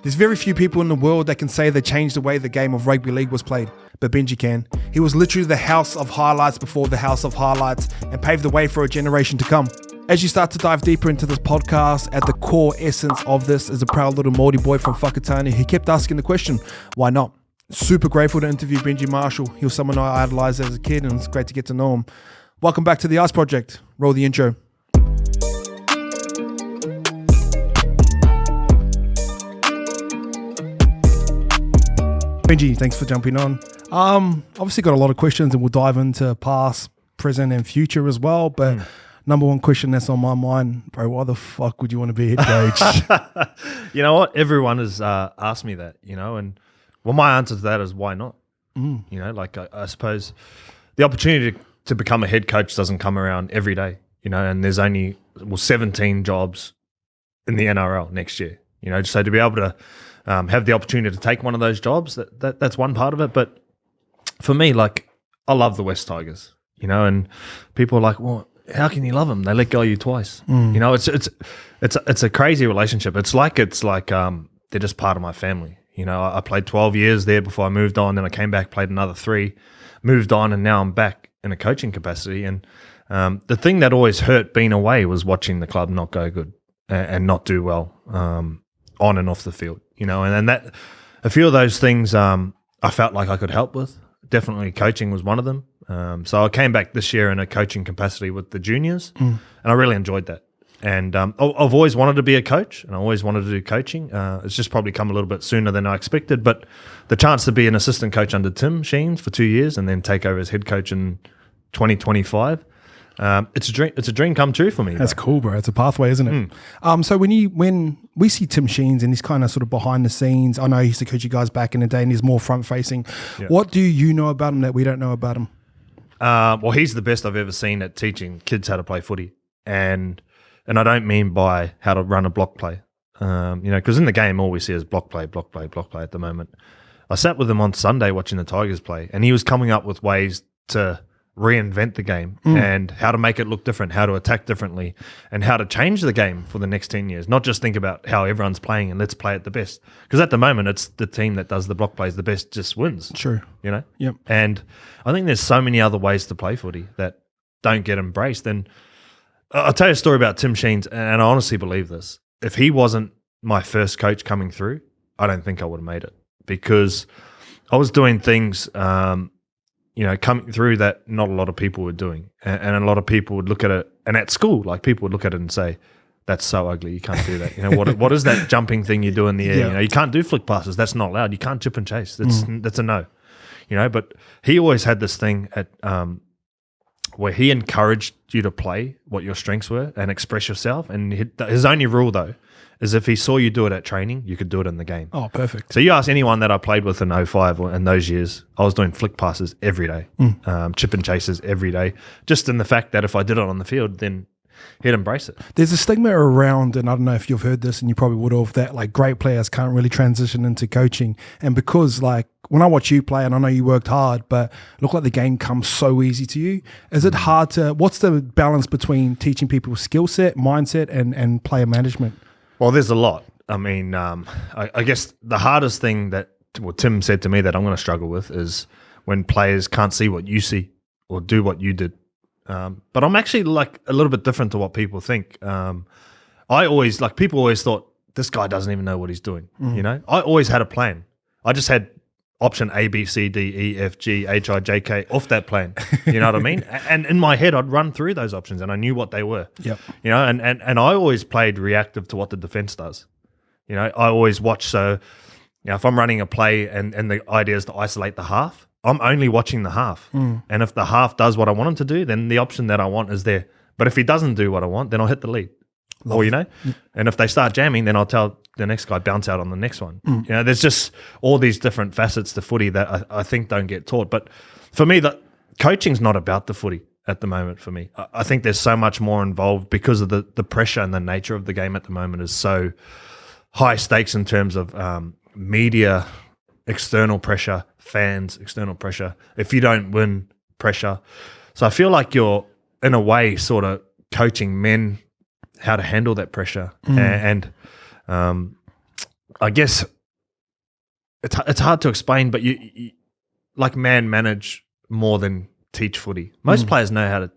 There's very few people in the world that can say they changed the way the game of rugby league was played, but Benji can. He was literally the house of highlights before the house of highlights and paved the way for a generation to come. As you start to dive deeper into this podcast, at the core essence of this is a proud little Māori boy from Whakatāne who kept asking the question, why not? Super grateful to interview Benji Marshall. He was someone I idolized as a kid, and it's great to get to know him. Welcome back to the Ice Project. Roll the intro. Benji, thanks for jumping on. Obviously got a lot of questions and we'll dive into past, present and future as well. But number one question that's on my mind, bro, why the fuck would you want to be a head coach? You know what? Everyone has asked me that, and well, my answer to that is why not? I suppose the opportunity to become a head coach doesn't come around every day, and there's only 17 jobs in the NRL next year, so to be able to have the opportunity to take one of those jobs, that's one part of it. But for me, I love the West Tigers, and people are like, well, how can you love them? They let go of you twice. It's a crazy relationship. It's like they're just part of my family. I played 12 years there before I moved on. Then I came back, played another 3, moved on, and now I'm back in a coaching capacity. And the thing that always hurt being away was watching the club not go good and not do well on and off the field. And that a few of those things I felt like I could help with. Definitely coaching was one of them. So I came back this year in a coaching capacity with the juniors, and I really enjoyed that. And I've always wanted to be a coach, and I always wanted to do coaching. It's just probably come a little bit sooner than I expected. But the chance to be an assistant coach under Tim Sheens for 2 years and then take over as head coach in 2025, it's a dream come true for me. That's cool, bro. It's a pathway, isn't it? So when we see Tim Sheens and he's kind of sort of behind the scenes, I know he used to coach you guys back in the day and he's more front facing. Yeah. What do you know about him that we don't know about him? Well, he's the best I've ever seen at teaching kids how to play footy. And I don't mean by how to run a block play, because in the game all we see is block play, block play, block play at the moment. I sat with him on Sunday watching the Tigers play, and he was coming up with ways to reinvent the game and how to make it look different, how to attack differently, and how to change the game for the next 10 years. Not just think about how everyone's playing and let's play it the best. Because at the moment, it's the team that does the block plays the best just wins. True. Yep. And I think there's so many other ways to play footy that don't get embraced. And I'll tell you a story about Tim Sheens, and I honestly believe this. If he wasn't my first coach coming through, I don't think I would have made it, because I was doing things coming through that not a lot of people were doing. And a lot of people would look at it, and at school, people would look at it and say, that's so ugly, you can't do that. What is that jumping thing you do in the air? Yeah. You can't do flick passes, that's not allowed. You can't chip and chase, that's a no. But he always had this thing at where he encouraged you to play what your strengths were and express yourself. And his only rule, though, is if he saw you do it at training, you could do it in the game. Oh, perfect. So you ask anyone that I played with in 05 or in those years, I was doing flick passes every day, chip and chases every day, just in the fact that if I did it on the field, then he'd embrace it. There's a stigma around, and I don't know if you've heard this, and you probably would have, that great players can't really transition into coaching. And because when I watch you play, and I know you worked hard, but it looked like the game comes so easy to you. Is it hard what's the balance between teaching people skill set, mindset, and player management? Well, there's a lot. I mean, I guess the hardest thing that Tim said to me that I'm going to struggle with is when players can't see what you see or do what you did. But I'm actually a little bit different to what people think. People always thought, this guy doesn't even know what he's doing. I always had a plan. I just had option A, B, C, D, E, F, G, H, I, J, K off that plan. You know what I mean? And in my head, I'd run through those options and I knew what they were. Yep. And I always played reactive to what the defense does. I always watch. So, if I'm running a play and the idea is to isolate the half, I'm only watching the half. And if the half does what I want him to do, then the option that I want is there. But if he doesn't do what I want, then I'll hit the lead. And if they start jamming, then I'll tell the next guy bounce out on the next one. There's just all these different facets to footy that I think don't get taught. But for me, the coaching's not about the footy at the moment for me. I think there's so much more involved because of the pressure and the nature of the game at the moment is so high stakes in terms of media, external pressure, fans, external pressure. If you don't win, pressure. So I feel like you're, in a way, sort of coaching men how to handle that pressure. And I guess it's hard to explain, but you like man manage more than teach footy. Most players know how to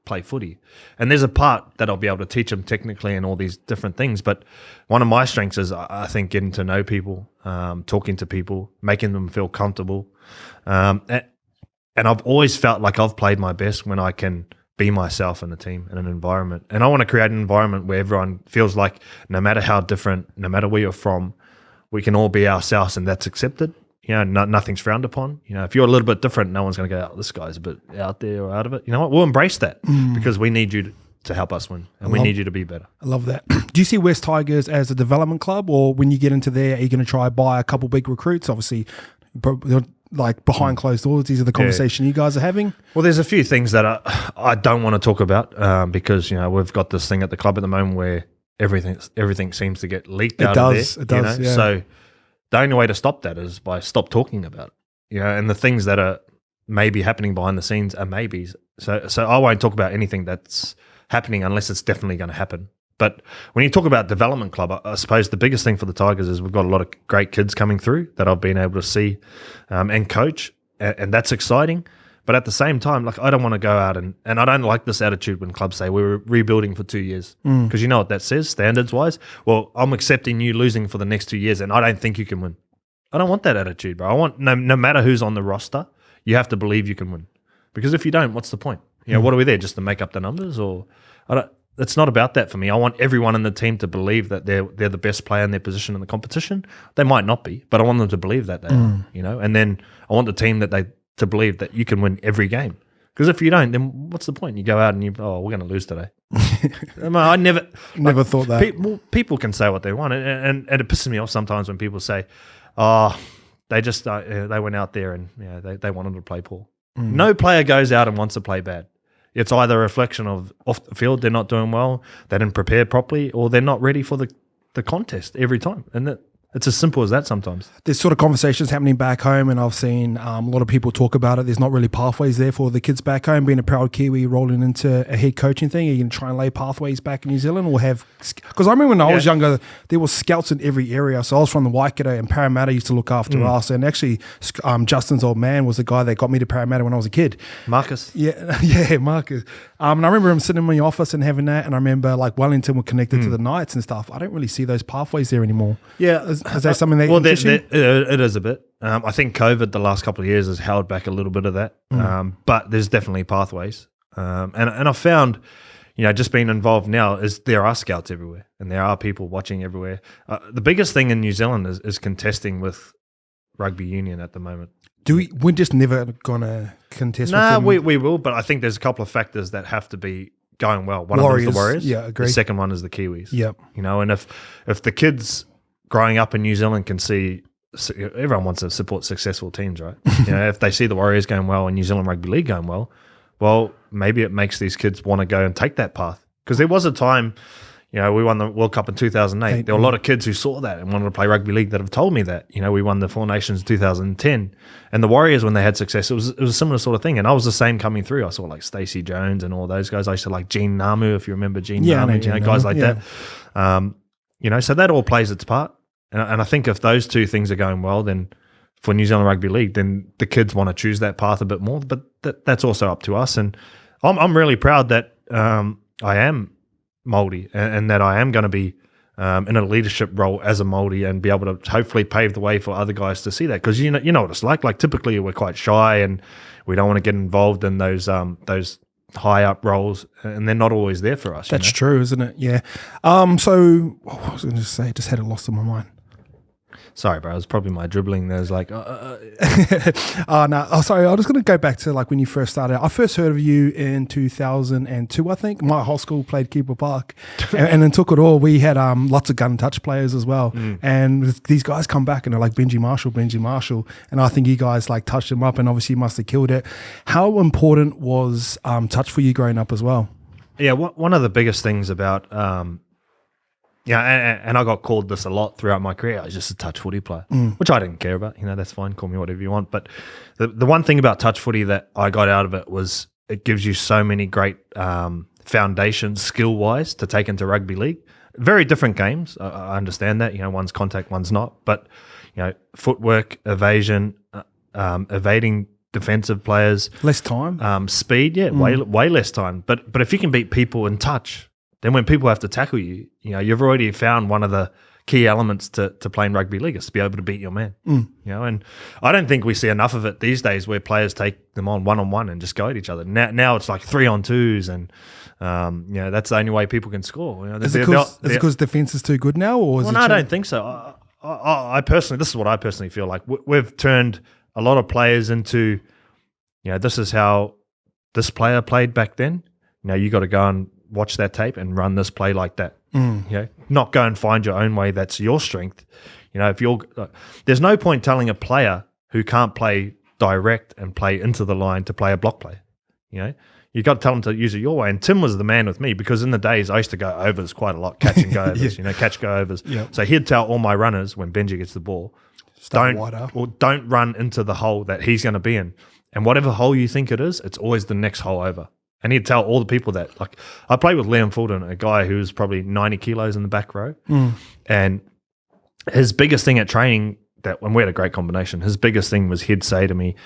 play footy, and there's a part that I'll be able to teach them technically and all these different things. But one of my strengths is I think getting to know people, talking to people, making them feel comfortable, and I've always felt like I've played my best when I can be myself in a team, in an environment. And I want to create an environment where everyone feels like no matter how different, no matter where you're from, we can all be ourselves, and that's accepted. Nothing's frowned upon. If you're a little bit different, no one's going to go, oh, this guy's a bit out there or out of it. You know what? We'll embrace that because we need you to help us win, and we need you to be better. I love that. Do you see West Tigers as a development club, or when you get into there, are you going to try buy a couple big recruits? Obviously, like behind closed doors, these are the conversation you guys are having. Well, there's a few things that I don't want to talk about because we've got this thing at the club at the moment where everything seems to get leaked out of there. It does. Yeah. So the only way to stop that is by stop talking about it. And the things that are maybe happening behind the scenes are maybes. So I won't talk about anything that's happening unless it's definitely going to happen. But when you talk about development club, I suppose the biggest thing for the Tigers is we've got a lot of great kids coming through that I've been able to see and coach, and that's exciting. But at the same time, like I don't want to go out and I don't like this attitude when clubs say we're rebuilding for 2 years because you know what that says standards-wise? Well, I'm accepting you losing for the next 2 years and I don't think you can win. I don't want that attitude, bro. I want no matter who's on the roster, you have to believe you can win. Because if you don't, what's the point? What are we there, just to make up the numbers? Or it's not about that for me. I want everyone in the team to believe that they're the best player in their position in the competition. They might not be, but I want them to believe that they are, And then I want the team to believe that you can win every game. Because if you don't, then what's the point? You go out and we're going to lose today. I never thought that. People can say what they want, and it pisses me off sometimes when people say, they just they went out there and they wanted to play poor. No player goes out and wants to play bad. It's either a reflection of off the field, they're not doing well, they didn't prepare properly, or they're not ready for the contest every time. And it's as simple as that sometimes. There's sort of conversations happening back home, and I've seen a lot of people talk about it. There's not really pathways there for the kids back home. Being a proud Kiwi rolling into a head coaching thing, are you going to try and lay pathways back in New Zealand, or have? Because I remember when I was younger, there were scouts in every area. So I was from the Waikato, and Parramatta used to look after us. And actually, Justin's old man was the guy that got me to Parramatta when I was a kid. Marcus. Yeah, Marcus. And I remember him sitting in my office and having that. And I remember like Wellington were connected to the Knights and stuff. I don't really see those pathways there anymore. Yeah. Is that something that it is a bit. I think COVID the last couple of years has held back a little bit of that. But there's definitely pathways. And I found, just being involved now is there are scouts everywhere and there are people watching everywhere. The biggest thing in New Zealand is contesting with rugby union at the moment. We're just never going to contest with them? we will, but I think there's a couple of factors that have to be going well. One of them is the Warriors. Yeah, agree. The second one is the Kiwis. Yep. And if the kids growing up in New Zealand can see, everyone wants to support successful teams, right? If they see the Warriors going well and New Zealand Rugby League going well, maybe it makes these kids want to go and take that path. Because there was a time, we won the World Cup in 2008. There were a lot of kids who saw that and wanted to play rugby league that have told me that. We won the Four Nations in 2010. And the Warriors, when they had success, it was a similar sort of thing. And I was the same coming through. I saw like Stacey Jones and all those guys. I used to like Gene Namu, if you remember Gene Namu, guys like that. So that all plays its part. And I think if those two things are going well, then for New Zealand Rugby League, then the kids want to choose that path a bit more. But that's also up to us. And I'm really proud that I am Māori and that I am going to be in a leadership role as a Māori and be able to hopefully pave the way for other guys to see that. Because you know what it's like. Like typically we're quite shy and we don't want to get involved in those high up roles, and they're not always there for us. That's true, isn't it? Yeah. So what was I going to say? I just had it lost in my mind. Sorry, bro. It was probably my dribbling. There's like, no. Oh, sorry. I was going to go back to like when you first started. I first heard of you in 2002, I think. My whole school played Keeper Park, and then took it all. We had lots of gun touch players as well, and these guys come back and they're like Benji Marshall, and I think you guys like touched him up, and obviously you must have killed it. How important was touch for you growing up as well? Yeah, one of the biggest things about and I got called this a lot throughout my career. I was just a touch footy player, which I didn't care about. That's fine. Call me whatever you want. But the one thing about touch footy that I got out of it was it gives you so many great foundations skill-wise to take into rugby league. very different games. I understand that, one's contact, one's not. But, footwork, evasion, evading defensive players. Less time. Speed, way less time. But if you can beat people in touch, then when people have to tackle you, you've already found one of the key elements to playing rugby league is to be able to beat your man. And I don't think we see enough of it these days where players take them on one-on-one and just go at each other. Now it's like 3-on-2s and that's the only way people can score. Is it because defense is too good now, or is it? No, I don't think so. I personally, this is what I personally feel like. We've turned a lot of players into, this is how this player played back then. Now you got to go and watch that tape and run this play like that. Not go and find your own way. That's your strength. If you're, there's no point telling a player who can't play direct and play into the line to play a block play. You got to tell them to use it your way. And Tim was the man with me because in the days I used to go overs quite a lot, catch and go overs. Catch go overs. Yep. So he'd tell all my runners when Benji gets the ball, don't run into the hole that he's going to be in. And whatever hole you think it is, it's always the next hole over. And he'd tell all the people that, like, I played with Liam Fulton, a guy who was probably 90 kilos in the back row. And his biggest thing at training, when we had a great combination, his biggest thing was he'd say to me,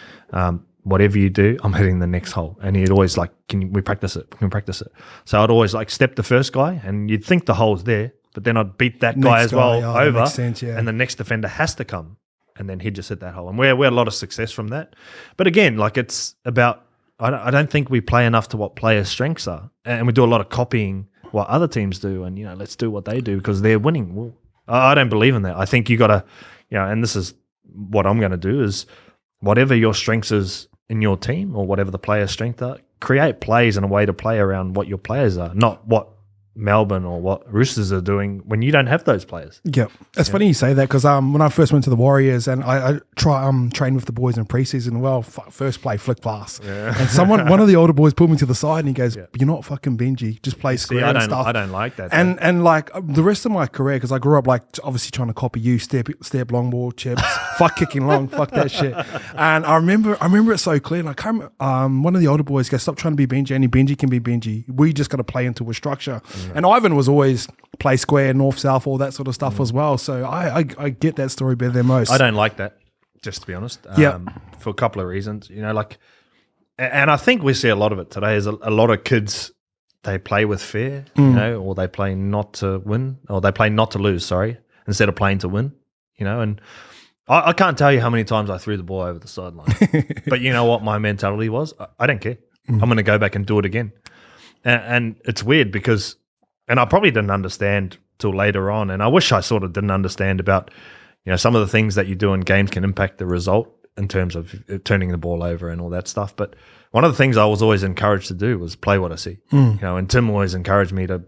whatever you do, I'm hitting the next hole. And he'd always like, can we practice it? Can we practice it? So I'd always like step the first guy and you'd think the hole's there, but then I'd beat that guy as well over. Makes sense, and the next defender has to come. And then he'd just hit that hole. And we had a lot of success from that. But again, like it's about, I don't think we play enough to what players' strengths are. And we do a lot of copying what other teams do and, let's do what they do because they're winning. Well, I don't believe in that. I think you got to, and this is what I'm going to do is whatever your strengths is in your team or whatever the player's strength are, create plays and a way to play around what your players are, not what Melbourne or what Roosters are doing when you don't have those players. Yeah, it's funny you say that because when I first went to the Warriors and I trained with the boys in preseason, first play flick pass, and one of the older boys pulled me to the side and he goes, "You're not fucking Benji, just play square and stuff." I don't like that. And like the rest of my career, because I grew up like obviously trying to copy you, step long ball chips, fuck kicking long, fuck that shit. And I remember it so clear. And I can't remember, one of the older boys goes, "Stop trying to be Benji. Only Benji can be Benji. We just got to play into a structure." And Ivan was always play square, north, south, all that sort of stuff as well. So I get that story better than most. I don't like that, just to be honest. For a couple of reasons, and I think we see a lot of it today. Is a lot of kids, they play with fear, or they play not to win, or they play not to lose. Sorry, instead of playing to win, And I can't tell you how many times I threw the ball over the sideline. But you know what my mentality was? I don't care. I'm going to go back and do it again. And it's weird because. And I probably didn't understand till later on. And I wish I sort of didn't understand about, some of the things that you do in games can impact the result in terms of turning the ball over and all that stuff. But one of the things I was always encouraged to do was play what I see. And Tim always encouraged me to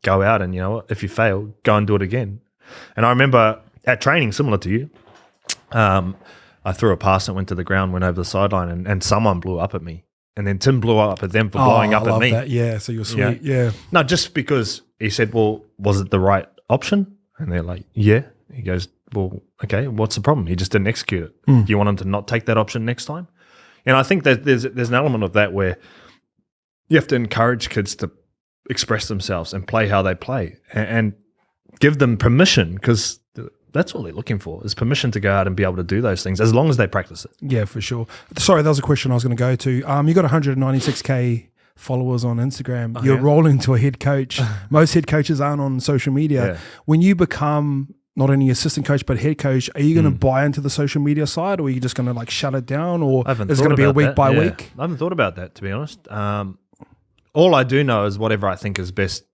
go out and, if you fail, go and do it again. And I remember at training, similar to you, I threw a pass that went to the ground, went over the sideline, and someone blew up at me. And then Tim blew up at them for blowing up at me. That. Yeah, so you're sweet. Yeah. No, just because he said, well, was it the right option? And they're like, yeah. He goes, well, okay, what's the problem? He just didn't execute it. Do you want him to not take that option next time? And I think that there's an element of that where you have to encourage kids to express themselves and play how they play and give them permission because that's all they're looking for is permission to go out and be able to do those things as long as they practice it. Yeah, for sure. Sorry, that was a question I was going to go to. You got 196K followers on Instagram. You're rolling to a head coach. Most head coaches aren't on social media. Yeah. When you become not only assistant coach but head coach, are you going to buy into the social media side or are you just going to like shut it down or is it going to be a week by week? I haven't thought about that, to be honest. All I do know is whatever I think is best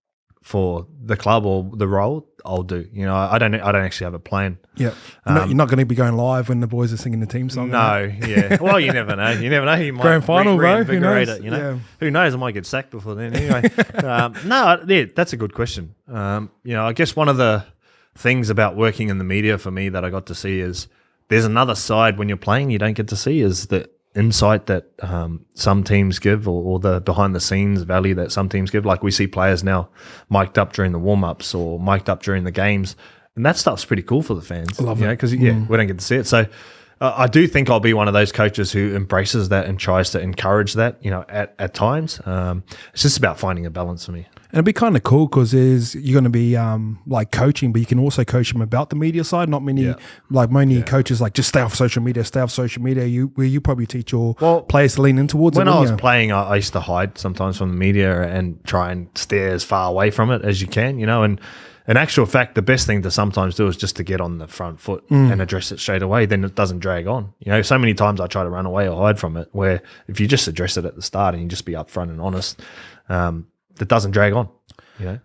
for the club or the role, I'll do. I don't actually have a plan. Yeah, you're not going to be going live when the boys are singing the team song. No, yeah. Well, you never know. You never know. You might grand final, bro. Who knows? It, Who knows? I might get sacked before then. Anyway, that's a good question. I guess one of the things about working in the media for me that I got to see is there's another side when you're playing you don't get to see is the insight that some teams give or the behind the scenes value that some teams give. Like we see players now mic'd up during the warm-ups or mic'd up during the games and that stuff's pretty cool for the fans. I love it. Because we don't get to see it. So I do think I'll be one of those coaches who embraces that and tries to encourage that, at times. It's just about finding a balance for me. And it'd be kind of cool because you're going to be like coaching, but you can also coach them about the media side. Not many, coaches like just stay off social media. Where you probably teach your players to lean in towards it. When I was playing, I used to hide sometimes from the media and try and steer as far away from it as you can, and in actual fact, the best thing to sometimes do is just to get on the front foot and address it straight away. Then it doesn't drag on. So many times I try to run away or hide from it, where if you just address it at the start and you just be upfront and honest, that doesn't drag on.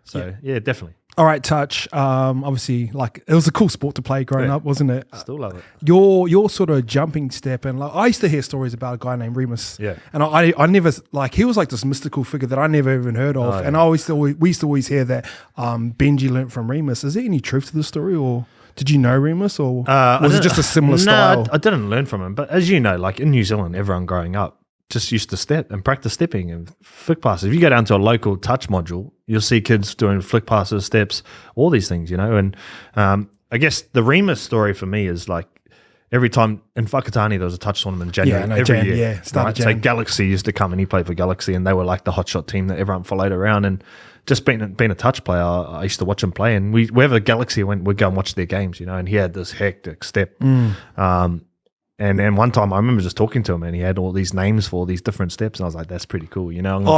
So yeah, definitely. All right, touch. Obviously, like it was a cool sport to play growing up, wasn't it? Still love it. Your sort of jumping step, and like I used to hear stories about a guy named Remus. Yeah. And I never he was like this mystical figure that I never even heard of. And we used to always hear that Benji learnt from Remus. Is there any truth to the story, or did you know Remus, or was it just a similar style? I didn't learn from him, but as you know, like in New Zealand, everyone growing up just used to step and practice stepping and flick passes. If you go down to a local touch module, you'll see kids doing flick passes, steps, all these things, And I guess the Remus story for me is like every time in Whakatāne there was a touch tournament in January every year. Yeah, started Jan. So Galaxy used to come and he played for Galaxy, and they were like the hotshot team that everyone followed around. And just being a touch player, I used to watch him play. And wherever Galaxy went, we'd go and watch their games, And he had this hectic step. And then one time I remember just talking to him, and he had all these names for all these different steps, and I was like, "That's pretty cool,"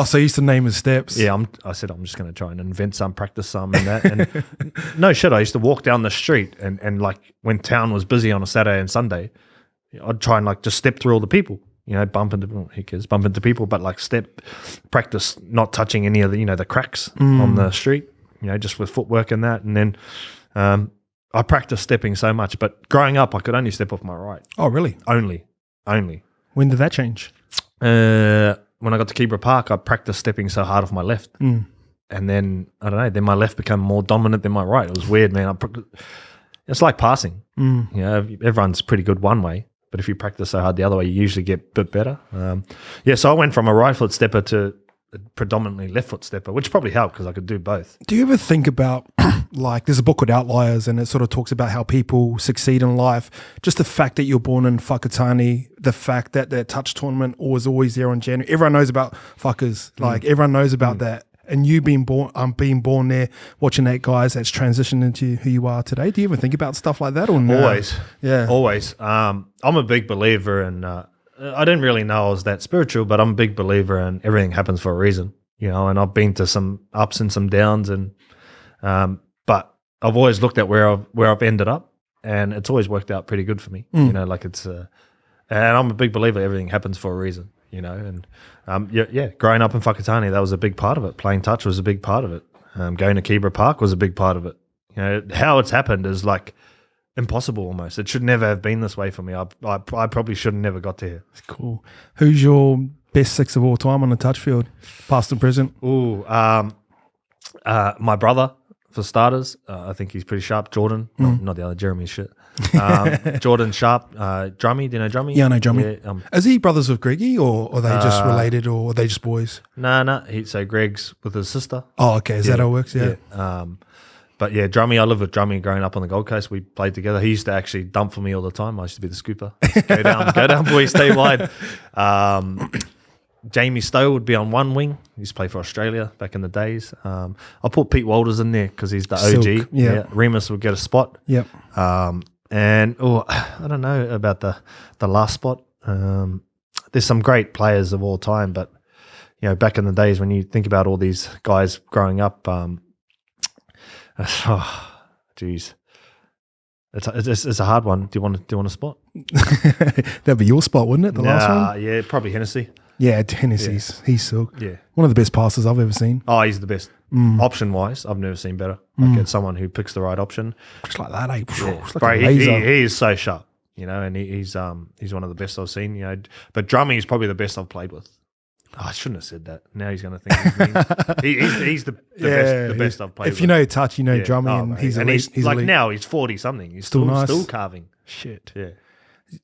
So he used to name his steps. Yeah, I said I'm just going to try and invent some, practice some, and that. And no shit, I used to walk down the street, and like when town was busy on a Saturday and Sunday, I'd try and like just step through all the people, bump into people, but like practice not touching any of the the cracks on the street, just with footwork and that, and then. I practiced stepping so much, but growing up, I could only step off my right. Oh, really? Only. When did that change? When I got to Kibra Park, I practiced stepping so hard off my left. And then, I don't know, then my left became more dominant than my right. It was weird, man. It's like passing. Everyone's pretty good one way, but if you practice so hard the other way, you usually get a bit better. So I went from a right foot stepper to a predominantly left foot stepper, which probably helped because I could do both. Do you ever think about like there's a book called Outliers, and it sort of talks about how people succeed in life. Just the fact that you're born in Whakatāne, the fact that their touch tournament was always there on January. Everyone knows about fuckers. Like everyone knows about that. And you being born there, watching that guys that's transitioned into who you are today. Do you ever think about stuff like that or no? Always. Yeah. Always. I'm a big believer in I didn't really know I was that spiritual, but I'm a big believer in everything happens for a reason, and I've been to some ups and some downs, and but I've always looked at where I've ended up, and it's always worked out pretty good for me. Like it's and I'm a big believer everything happens for a reason, and growing up in Whakatāne, that was a big part of it. Playing touch was a big part of it. Going to Kibra Park was a big part of it. How it's happened is like impossible almost. It should never have been this way for me. I probably should have never got to here. Cool. Who's your best six of all time on the touch field, past and present? Ooh, my brother, for starters. I think he's pretty sharp. Jordan, not the other Jeremy shit. Jordan Sharp, Drummy. Do you know Drummy? Yeah, I know Drummy. Yeah, is he brothers with Greggy, or are they just related, or are they just boys? No. So Greg's with his sister. Oh, okay. Is that how it works? Yeah. But yeah, Drummy, I lived with Drummy growing up on the Gold Coast. We played together. He used to actually dump for me all the time. I used to be the scooper. Go down, boys, stay wide. Jamie Stowe would be on one wing. He used to play for Australia back in the days. I put Pete Walters in there because he's the OG. Silk, yeah. Remus would get a spot. Yep. And I don't know about the last spot. There's some great players of all time, but back in the days when you think about all these guys growing up, geez, it's a hard one. Do you want a spot? That'd be your spot, wouldn't it? The last one? Yeah, probably Hennessy. Yeah, Hennessy's. He's silk. Yeah. One of the best passes I've ever seen. Oh, he's the best. Option-wise, I've never seen better. Like it's someone who picks the right option. Just like that, eh? Yeah. It's like a laser. He is so sharp, and he's one of the best I've seen, But Drummy is probably the best I've played with. Oh, I shouldn't have said that. Now he's going to think he's the best I've played with. If you know touch, you know Drummy, and he's elite. He's like elite. Now he's 40-something. He's still nice. Still carving. Shit. Yeah.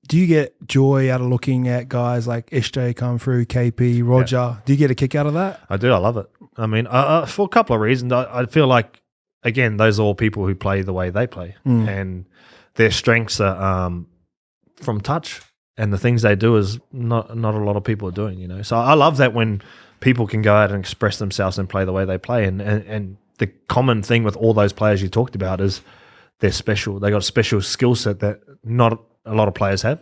Do you get joy out of looking at guys like SJ come through, KP, Roger? Yeah. Do you get a kick out of that? I do. I love it. I mean, for a couple of reasons. I feel like, again, those are all people who play the way they play. And their strengths are from touch, and the things they do is not a lot of people are doing, you know. So I love that when people can go out and express themselves and play the way they play, and the common thing with all those players you talked about is they're special. They got a special skill set that not a lot of players have.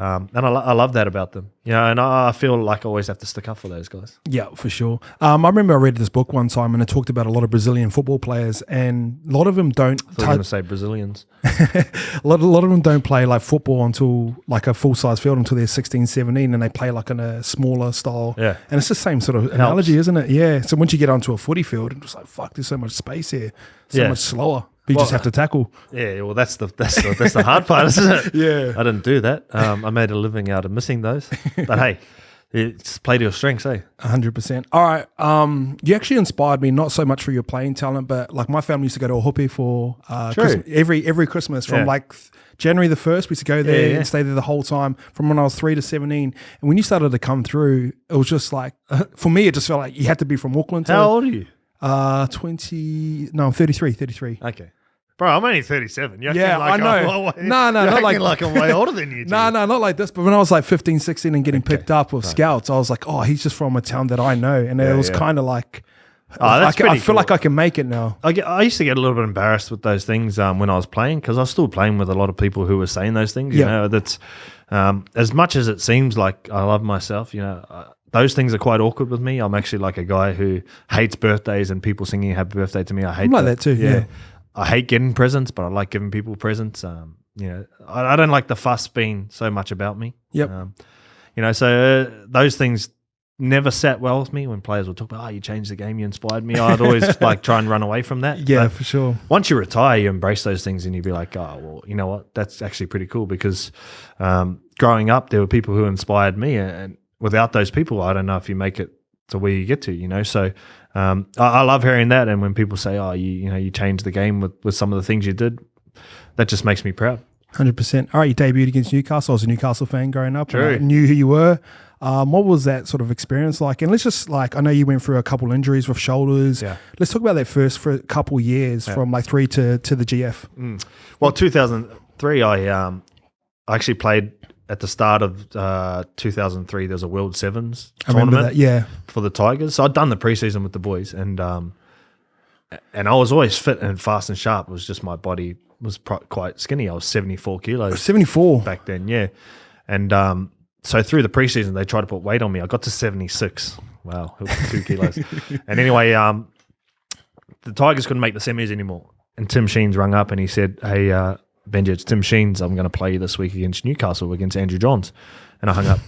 And I love that about them. You know, and I feel like I always have to stick up for those guys. Yeah, for sure. I remember I read this book one time and it talked about a lot of Brazilian football players, and a lot of them don't. I thought you were going to say Brazilians. a lot of them don't play like football until like a full size field until they're 16, 17, and they play like in a smaller style. Yeah. And it's the same sort of analogy, isn't it? Yeah. So once you get onto a footy field, it's like, fuck, there's so much space here, so much slower. But you just have to tackle. Yeah, well, that's the hard part, isn't it? Yeah. I didn't do that. I made a living out of missing those. But hey, it's play to your strengths, eh? 100%. All right. You actually inspired me, not so much for your playing talent, but like my family used to go to a hoopy for Christmas, every Christmas from like January the 1st. We used to go there and stay there the whole time from when I was 3 to 17. And when you started to come through, it was just like, for me, it just felt like you had to be from Auckland. How old are you? 20, no, I'm 33. Okay. Bro, I'm only 37. You're I know. Not like I'm way older than you. No, not like this. But when I was like 15, 16 and getting picked up with scouts, I was like, oh, he's just from a town that I know. And it was kind of like, I feel like I can make it now. I used to get a little bit embarrassed with those things when I was playing, because I was still playing with a lot of people who were saying those things. You know, that's as much as it seems like I love myself, you know, those things are quite awkward with me. I'm actually like a guy who hates birthdays and people singing happy birthday to me. I hate I'm like that too, yeah. I hate getting presents, but I like giving people presents. You know, I don't like the fuss being so much about me. Yep. You know, so those things never sat well with me when players would talk about, you changed the game, you inspired me. I'd always like try and run away from that. Yeah, but for sure. Once you retire, you embrace those things and you'd be like, oh, well, you know what? That's actually pretty cool, because growing up, there were people who inspired me, and without those people, I don't know if you make it to where you get to, you know. So I love hearing that, and when people say, oh, you changed the game with some of the things you did, that just makes me proud. 100%. All right, you debuted against Newcastle. I was a Newcastle fan growing up. True. I knew who you were. What was that sort of experience like? And let's just I know you went through a couple injuries with shoulders. Yeah. Let's talk about that first for a couple years from like 3 to the GF. Well, 2003, I actually played at the start of 2003. There was a World Sevens tournament for the Tigers. So I'd done the preseason with the boys, and I was always fit and fast and sharp. It was just my body was quite skinny. I was 74 kilos. 74? Back then, yeah. And so through the preseason, they tried to put weight on me. I got to 76. Wow, 2 kilos. And anyway, the Tigers couldn't make the semis anymore. And Tim Sheens rung up and he said, hey, Benji, it's Tim Sheens. I'm going to play you this week against Newcastle, against Andrew Johns. And I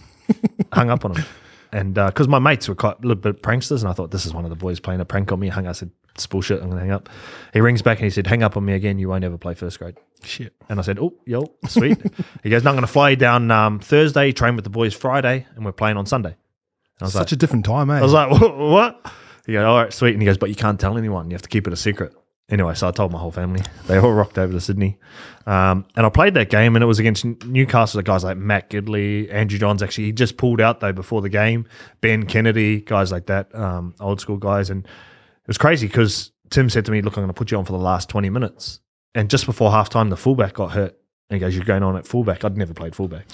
hung up on him. And because my mates were quite a little bit pranksters, and I thought, this is one of the boys playing a prank on me. I said, it's bullshit, I'm going to hang up. He rings back and he said, hang up on me again, you won't ever play first grade. Shit. And I said, oh, yo, sweet. He goes, no, I'm going to fly you down Thursday, train with the boys Friday, and we're playing on Sunday. And I was Such a different time, eh? I was like, what? He goes, all right, sweet. And he goes, but you can't tell anyone. You have to keep it a secret. Anyway, so I told my whole family. They all rocked over to Sydney. And I played that game, and it was against Newcastle. The guys like Matt Gidley, Andrew Johns, actually, he just pulled out, though, before the game. Ben Kennedy, guys like that, old school guys. And it was crazy because Tim said to me, look, I'm going to put you on for the last 20 minutes. And just before halftime, the fullback got hurt. And he goes, you're going on at fullback. I'd never played fullback.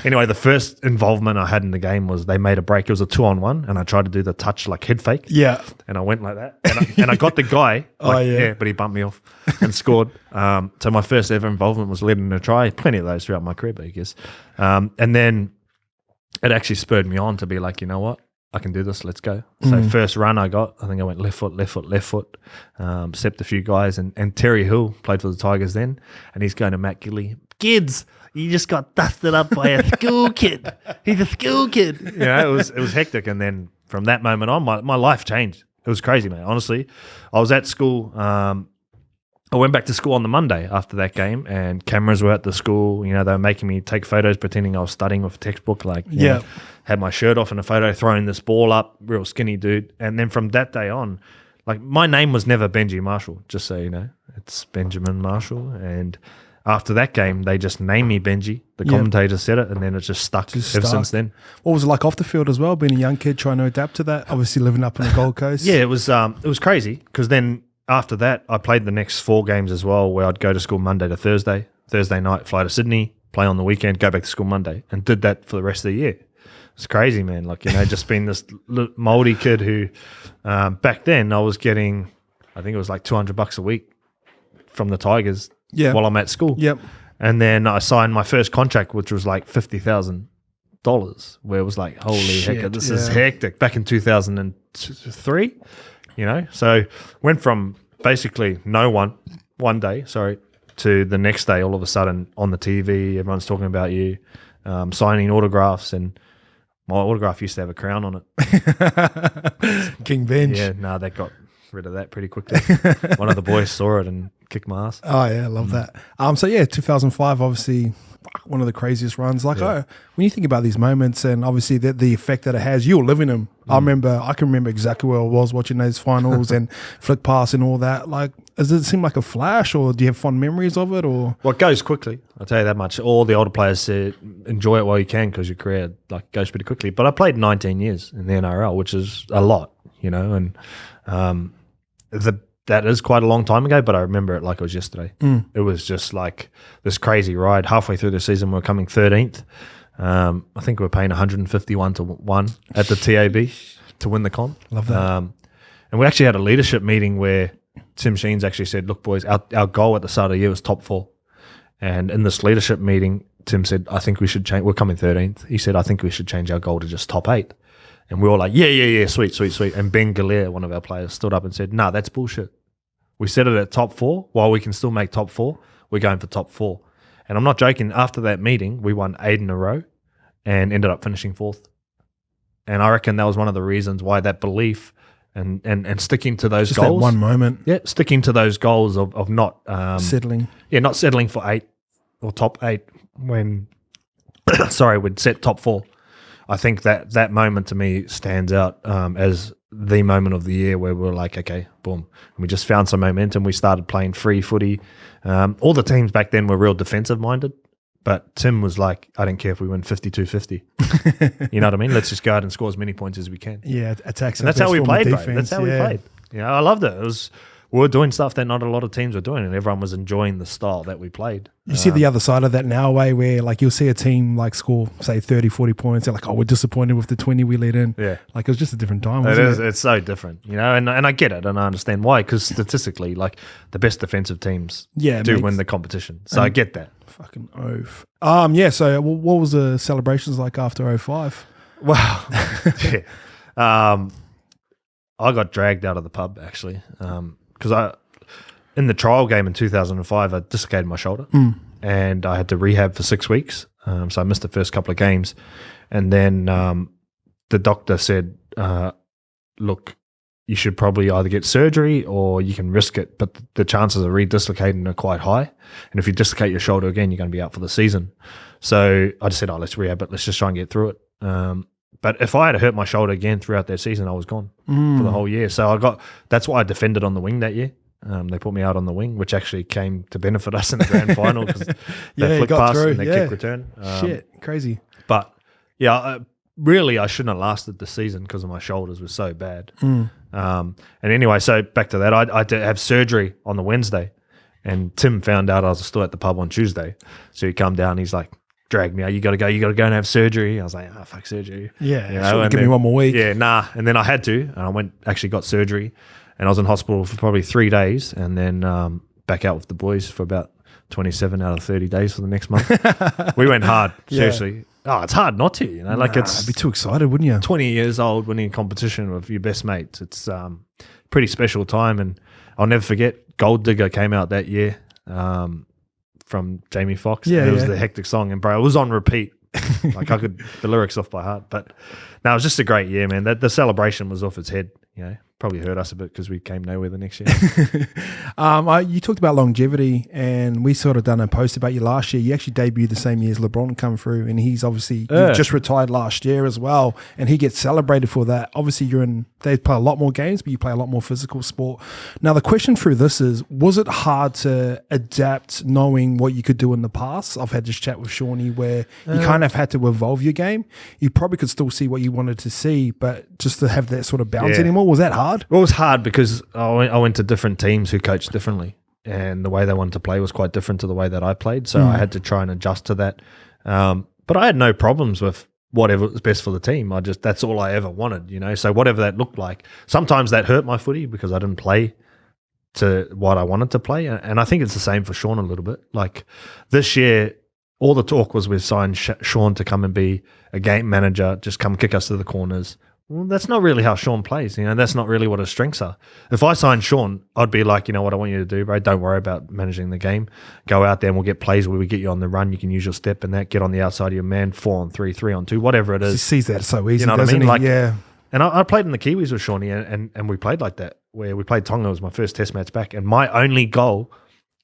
Anyway, the first involvement I had in the game was they made a break. It was a 2-on-1, and I tried to do the touch like head fake. Yeah. And I went like that. And I got the guy. But he bumped me off and scored. So my first ever involvement was leading a try. Plenty of those throughout my career, I guess. And then it actually spurred me on to be like, you know what? I can do this. Let's go. So first run I got, I think I went left foot, stepped a few guys, and Terry Hill played for the Tigers then, and he's going to Matt Gidley. Kids, you just got dusted up by a school kid. He's a school kid. You know, it was hectic. And then from that moment on, my life changed. It was crazy, man. Honestly, I was at school. I went back to school on the Monday after that game, and cameras were at the school. You know, they were making me take photos, pretending I was studying with a textbook. Like, you know, had my shirt off in a photo, throwing this ball up, real skinny dude. And then from that day on, like, my name was never Benji Marshall, just so you know. It's Benjamin Marshall. And after that game, they just named me Benji. The commentator said it, and then it just stuck ever since then. What was it like off the field as well, being a young kid trying to adapt to that? Obviously living up on the Gold Coast. Yeah, it was crazy, because then after that, I played the next 4 games as well, where I'd go to school Monday to Thursday night, fly to Sydney, play on the weekend, go back to school Monday, and did that for the rest of the year. It's crazy, man. Like, just being this Māori kid who, back then I was getting, I think it was like $200 a week from the Tigers while I'm at school. Yep. And then I signed my first contract, which was like $50,000, where it was like, holy heck, this is hectic. Back in 2003, So went from basically one day, to the next day, all of a sudden on the TV, everyone's talking about you, signing autographs, and my autograph used to have a crown on it. King Benj. Yeah, they got rid of that pretty quickly. One of the boys saw it and kicked my ass. Oh yeah, I love that. 2005, obviously one of the craziest runs. Like, when you think about these moments and obviously the effect that it has, you're living them. I can remember exactly where I was watching those finals and flick pass and all that. Like, does it seem like a flash, or do you have fond memories of it? Or well, it goes quickly. I'll tell you that much. All the older players say enjoy it while you can, because your career goes pretty quickly. But I played 19 years in the NRL, which is a lot, and that is quite a long time ago, but I remember it like it was yesterday. It was just like this crazy ride. Halfway through the season, we're coming 13th. I think we're paying 151 to 1 at the TAB to win the comp. Love that. And we actually had a leadership meeting where Tim Sheens actually said, look, boys, our goal at the start of the year was top 4. And in this leadership meeting, Tim said, I think we should change. We're coming 13th. He said, I think we should change our goal to just top 8. And we were all like, yeah, sweet. And Ben Galea, one of our players, stood up and said, nah, that's bullshit. We set it at top 4. While we can still make top 4, we're going for top 4. And I'm not joking. After that meeting, we won 8 in a row and ended up finishing 4th. And I reckon that was one of the reasons why that belief and sticking to those just goals. That one moment. Yeah, sticking to those goals of not settling. Yeah, not settling for 8 or top 8 when we'd set top 4. I think that moment to me stands out as the moment of the year where we're like, okay, boom. And we just found some momentum. We started playing free footy. All the teams back then were real defensive minded, but Tim was like, I don't care if we win 52-50. You know what I mean? Let's just go out and score as many points as we can. Yeah, attacks. And that's how we played, bro. That's how we played. I loved it. We were doing stuff that not a lot of teams were doing, and everyone was enjoying the style that we played. You see the other side of that now, where like you'll see a team like score, say 30, 40 points. They're like, oh, we're disappointed with the 20 we let in. Yeah. Like it was just a different time. It's so different, and I get it, and I understand why, because statistically, like the best defensive teams do win the competition. So I get that. Fucking oath. So what was the celebrations like after 05? Well, I got dragged out of the pub actually. Because in the trial game in 2005, I dislocated my shoulder and I had to rehab for 6 weeks. So I missed the first couple of games. And then the doctor said, look, you should probably either get surgery or you can risk it. But the chances of redislocating are quite high. And if you dislocate your shoulder again, you're going to be out for the season. So I just said, let's rehab it. Let's just try and get through it. But if I had hurt my shoulder again throughout that season, I was gone for the whole year. So that's why I defended on the wing that year. They put me out on the wing, which actually came to benefit us in the grand final because they flick pass and they kick return. Crazy. But really I shouldn't have lasted the season because of my shoulders were so bad. And anyway, so back to that, I had to have surgery on the Wednesday, and Tim found out I was still at the pub on Tuesday. So he come down, he's like, dragged me out. You got to go and have surgery. I was like, fuck surgery. Yeah, give me one more week. Yeah, nah. And then I had to, and I actually got surgery, and I was in hospital for probably 3 days, and then back out with the boys for about 27 out of 30 days for the next month. We went hard, seriously. Oh, it's hard not to, I'd be too excited, wouldn't you? 20 years old, winning a competition with your best mates. It's pretty special time, and I'll never forget, Gold Digger came out that year. From Jamie Foxx. It was the hectic song, and bro, it was on repeat. Like I could the lyrics off by heart. But no, it was just a great year, man. The celebration was off its head. Probably hurt us a bit because we came nowhere the next year. You talked about longevity, and we sort of done a post about you last year. You actually debuted the same year as LeBron come through, and he's obviously just retired last year as well, and he gets celebrated for that. Obviously, they play a lot more games, but you play a lot more physical sport. Now, the question through this is, was it hard to adapt knowing what you could do in the past? I've had this chat with Shawnee where you kind of had to evolve your game. You probably could still see what you wanted to see, but just to have that sort of bounce anymore, was that hard? Well, it was hard because I went to different teams who coached differently. and the way they wanted to play was quite different to the way that I played. So I had to try and adjust to that. But I had no problems with whatever was best for the team. That's all I ever wanted, you know. So whatever that looked like. Sometimes that hurt my footy because I didn't play to what I wanted to play. And I think it's the same for Sean a little bit. Like this year, all the talk was we've signed Sean to come and be a game manager, just come kick us to the corners. Well, that's not really how Sean plays. You know, that's not really what his strengths are. If I signed Sean, I'd be like, you know what I want you to do, bro? Don't worry about managing the game. Go out there and we'll get plays where we get you on the run. You can use your step and that. Get on the outside of your man, 4-on-3, 3-on-2, whatever it is. He sees that so easy, you know what I mean? He? Like, yeah. And I played in the Kiwis with Shawnee and we played like that, where we played Tonga. It was my first test match back. And my only goal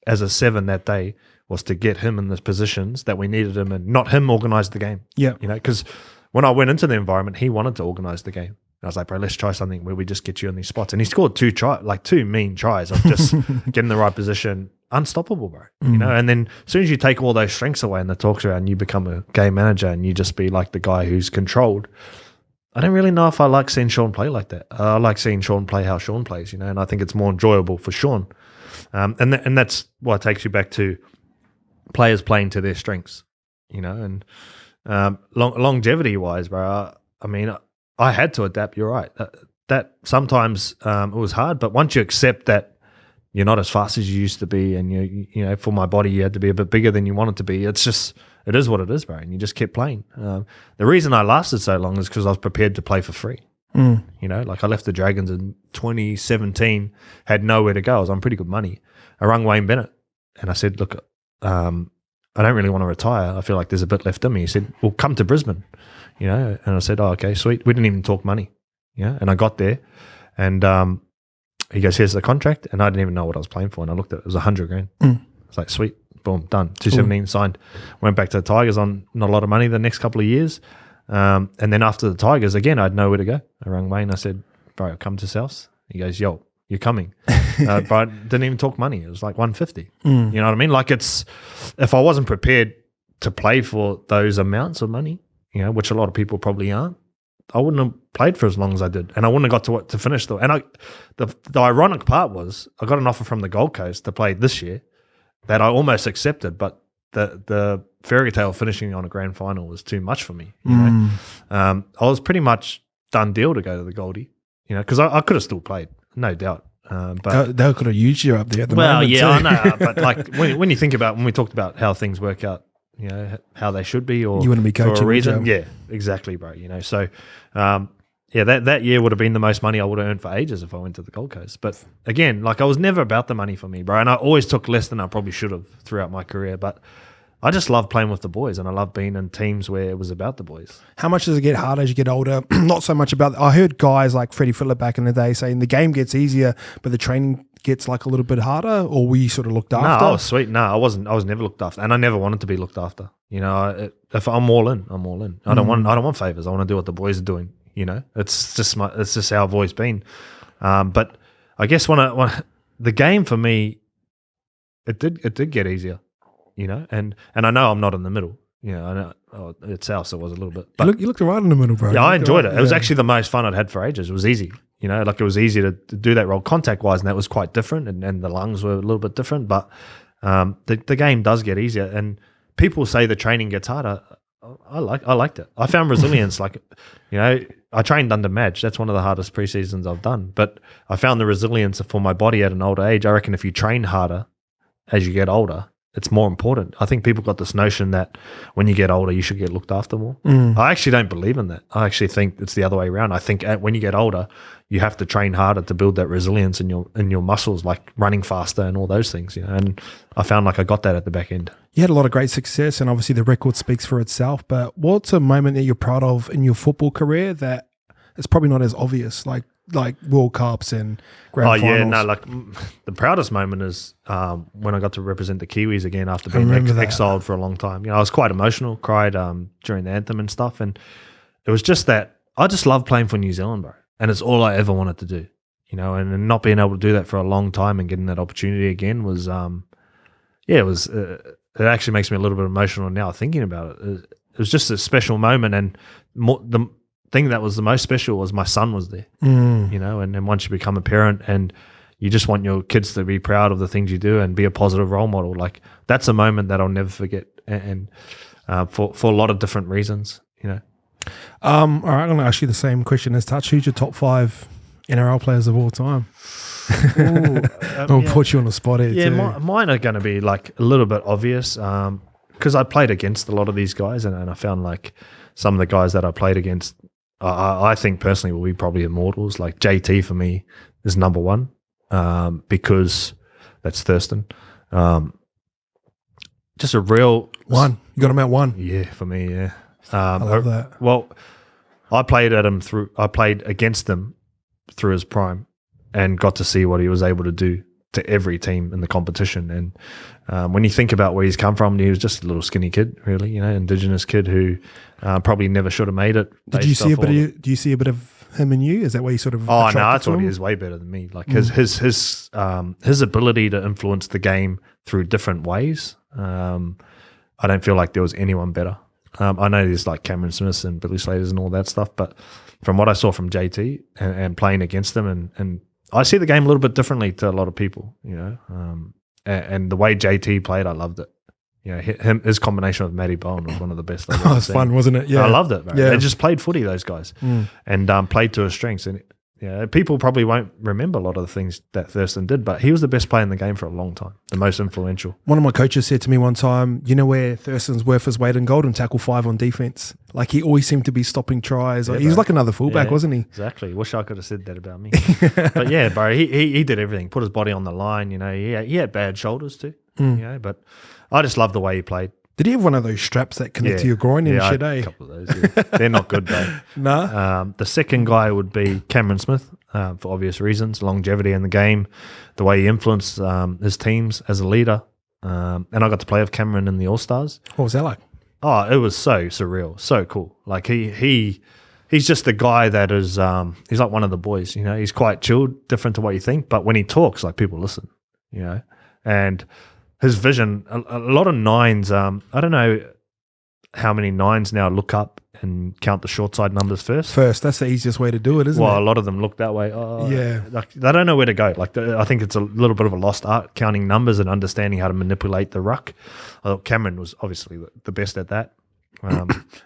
as a 7 that day was to get him in the positions that we needed him and not him organise the game. Yeah. You know, because when I went into the environment, he wanted to organise the game. I was like, bro, let's try something where we just get you in these spots. And he scored two mean tries of just getting the right position. Unstoppable, bro. You know, and then as soon as you take all those strengths away and the talks around, you become a game manager and you just be like the guy who's controlled. I don't really know if I like seeing Sean play like that. I like seeing Sean play how Sean plays, you know, and I think it's more enjoyable for Sean. And that's what takes you back to players playing to their strengths, you know, and longevity-wise, bro, I mean, I had to adapt. You're right. That sometimes it was hard, but once you accept that you're not as fast as you used to be, and you know, for my body, you had to be a bit bigger than you wanted to be. It is what it is, bro. And you just kept playing. The reason I lasted so long is because I was prepared to play for free. You know, like I left the Dragons in 2017, had nowhere to go. I was on pretty good money. I rung Wayne Bennett and I said, look, I don't really want to retire. I feel like there's a bit left in me. He said, well, come to Brisbane. You know, and I said, oh, okay, sweet. We didn't even talk money, yeah. And I got there, and he goes, here's the contract, and I didn't even know what I was playing for. And I looked at it, it was $100,000. I was like, sweet, boom, done. 217 signed. Went back to the Tigers on not a lot of money the next couple of years, and then after the Tigers again, I had nowhere to go. I rang Wayne. I said, bro, come to South. He goes, yo, you're coming, but I didn't even talk money. It was like 150. You know what I mean? Like if I wasn't prepared to play for those amounts of money, you know, which a lot of people probably aren't, I wouldn't have played for as long as I did, and I wouldn't have got to finish though. And the ironic part was I got an offer from the Gold Coast to play this year that I almost accepted, but the fairy tale finishing on a grand final was too much for me. You know, I was pretty much done deal to go to the Goldie, you know, because I could have still played, no doubt. But they could have used you up there at the moment. Well, yeah, too. I know, but like when you think about when we talked about how things work out, you know, how they should be, or you wouldn't be coaching for a reason. would you? Yeah, exactly, bro. You know, so that year would have been the most money I would have earned for ages if I went to the Gold Coast. But again, like I was never about the money for me, bro. And I always took less than I probably should have throughout my career. But I just love playing with the boys, and I love being in teams where it was about the boys. How much does it get harder as you get older? Not so much about. I heard guys like Freddie Phillip back in the day saying the game gets easier, but the training gets like a little bit harder. Or were you sort of looked after? No, I was sweet. No, I wasn't. I was never looked after, and I never wanted to be looked after. You know, if I'm all in, I'm all in. I don't want favors. I want to do what the boys are doing. You know, it's just how I've always been. But I guess when the game for me, it did get easier. You know, and I know I'm not in the middle. You know, I know at South it was a little bit. But you looked right in the middle, bro. Yeah, I enjoyed it. It was actually the most fun I'd had for ages. It was easy. You know, like it was easy to do that role contact-wise, and that was quite different, and the lungs were a little bit different. But the game does get easier, and people say the training gets harder. I liked it. I found resilience. Like, you know, I trained under Madge. That's one of the hardest pre-seasons I've done. But I found the resilience for my body at an older age. I reckon if you train harder as you get older, it's more important. I think people got this notion that when you get older, you should get looked after more. I actually don't believe in that. I actually think it's the other way around. I think when you get older, you have to train harder to build that resilience in your muscles, like running faster and all those things. You know, and I found like I got that at the back end. You had a lot of great success, and obviously the record speaks for itself. But what's a moment that you're proud of in your football career that is probably not as obvious, like World Cups and grand finals? Yeah, no, like the proudest moment is when I got to represent the Kiwis again after being exiled for a long time. You know, I was quite emotional, cried during the anthem and stuff, and it was just that I just love playing for New Zealand, bro, and it's all I ever wanted to do. You know, and not being able to do that for a long time and getting that opportunity again was, it actually makes me a little bit emotional now thinking about it. It was just a special moment, and the thing that was the most special was my son was there. You know, and then once you become a parent and you just want your kids to be proud of the things you do and be a positive role model. Like that's a moment that I'll never forget, and for a lot of different reasons, you know. All right, I'm going to ask you the same question as Touch. Who's your top 5 NRL players of all time? I'll put you on the spot here. Yeah, too. mine are going to be like a little bit obvious because I played against a lot of these guys, and I found like some of the guys that I played against, I think personally will be probably immortals. Like JT for me is number 1 because that's Thurston. Just a real one. You got him at 1. Yeah, for me, yeah. I love that. Well, I played against him through his prime and got to see what he was able to do to every team in the competition. And when you think about where he's come from, he was just a little skinny kid, really, you know, Indigenous kid who probably never should have made it. Do you see a bit of him in you? Is that why you sort of? Oh no, I thought he was way better than me. Like his ability to influence the game through different ways. I don't feel like there was anyone better. I know there's like Cameron Smiths and Billy Slaters and all that stuff, but from what I saw from JT and playing against them, and I see the game a little bit differently to a lot of people, you know, and the way JT played, I loved it. You know, his combination with Matty Bowen was one of the best I've ever seen. It was fun, wasn't it? Yeah, I loved it. Bro. Yeah. They just played footy, those guys, and played to his strengths. And people probably won't remember a lot of the things that Thurston did, but he was the best player in the game for a long time, the most influential. One of my coaches said to me one time, you know where Thurston's worth his weight in gold? And tackle 5 on defense. Like he always seemed to be stopping tries. Yeah, he was like another fullback, wasn't he? Exactly. Wish I could have said that about me. But yeah, bro, he did everything. Put his body on the line. You know, he had bad shoulders too. You know, but I just love the way he played. Did he have one of those straps that connect to your groin and shit, I had a couple of those, yeah. They're not good, though. Nah. The second guy would be Cameron Smith, for obvious reasons, longevity in the game, the way he influenced his teams as a leader. And I got to play with Cameron in the All-Stars. What was that like? Oh, it was so surreal, so cool. Like he's just the guy that is, he's like one of the boys, you know. He's quite chilled, different to what you think, but when he talks, like people listen, you know. And his vision, a lot of nines, I don't know how many nines now look up and count the short side numbers first. That's the easiest way to do it, isn't it? Well, a lot of them look that way. Oh, yeah. Like, they don't know where to go. Like I think it's a little bit of a lost art, counting numbers and understanding how to manipulate the ruck. I thought Cameron was obviously the best at that.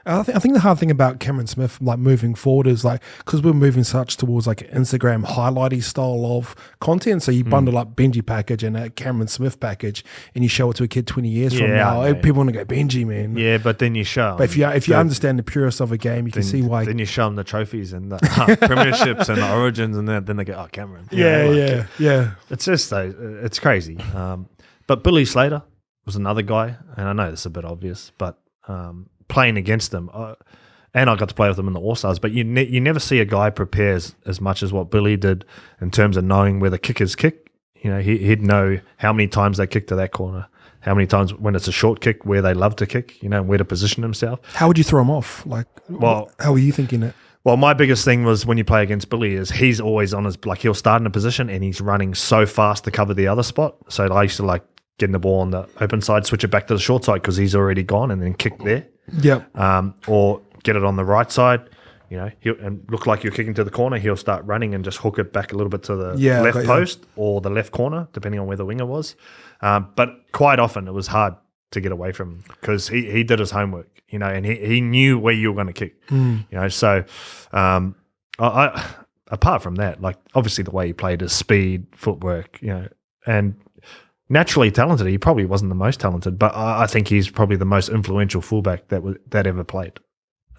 I think the hard thing about Cameron Smith, like moving forward, is like because we're moving such towards like an Instagram highlighty style of content. So you bundle up Benji package and a Cameron Smith package, and you show it to a kid 20 years from now. People want to go Benji, man. Yeah, but then you show. But if you understand the purest of a game, you can see why. Then you show them the trophies and the premierships and the origins, and then they go, oh, Cameron. Yeah. It's just it's crazy. But Billy Slater was another guy, and I know this is a bit obvious, but. Playing against them, and I got to play with them in the All-Stars, but you never see a guy prepare as much as what Billy did in terms of knowing where the kickers kick. You know, he'd know how many times they kick to that corner, how many times when it's a short kick where they love to kick, you know, where to position himself. How would you throw him off? Like, how were you thinking it? Well, my biggest thing was when you play against Billy is he's always on his, like he'll start in a position and he's running so fast to cover the other spot. So I used to like getting the ball on the open side, switch it back to the short side because he's already gone and then kick there. Yep. Or get it on the right side, you know, and look like you're kicking to the corner. He'll start running and just hook it back a little bit to the left post or the left corner, depending on where the winger was. But quite often it was hard to get away from him because he did his homework, you know, and he knew where you were going to kick, you know. So I apart from that, like obviously the way he played, his speed, footwork, you know, and naturally talented. He probably wasn't the most talented, but I think he's probably the most influential fullback that ever played,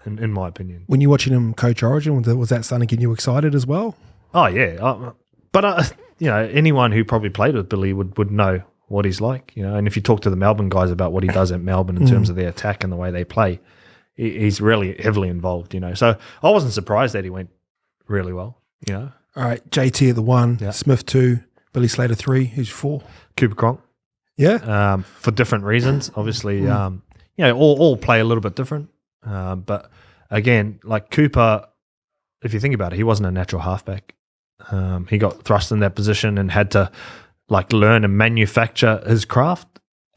in my opinion. When you're watching him coach Origin, was that starting to get you excited as well? Oh yeah, but you know, anyone who probably played with Billy would know what he's like, you know. And if you talk to the Melbourne guys about what he does at Melbourne in terms of their attack and the way they play, he's really heavily involved, you know. So I wasn't surprised that he went really well, you know. All right, JT at the 1, Smith 2, Billy Slater 3. Who's 4? Cooper Cronk. Yeah. For different reasons. Obviously, you know, all play a little bit different. But again, like Cooper, if you think about it, he wasn't a natural halfback. He got thrust in that position and had to like learn and manufacture his craft.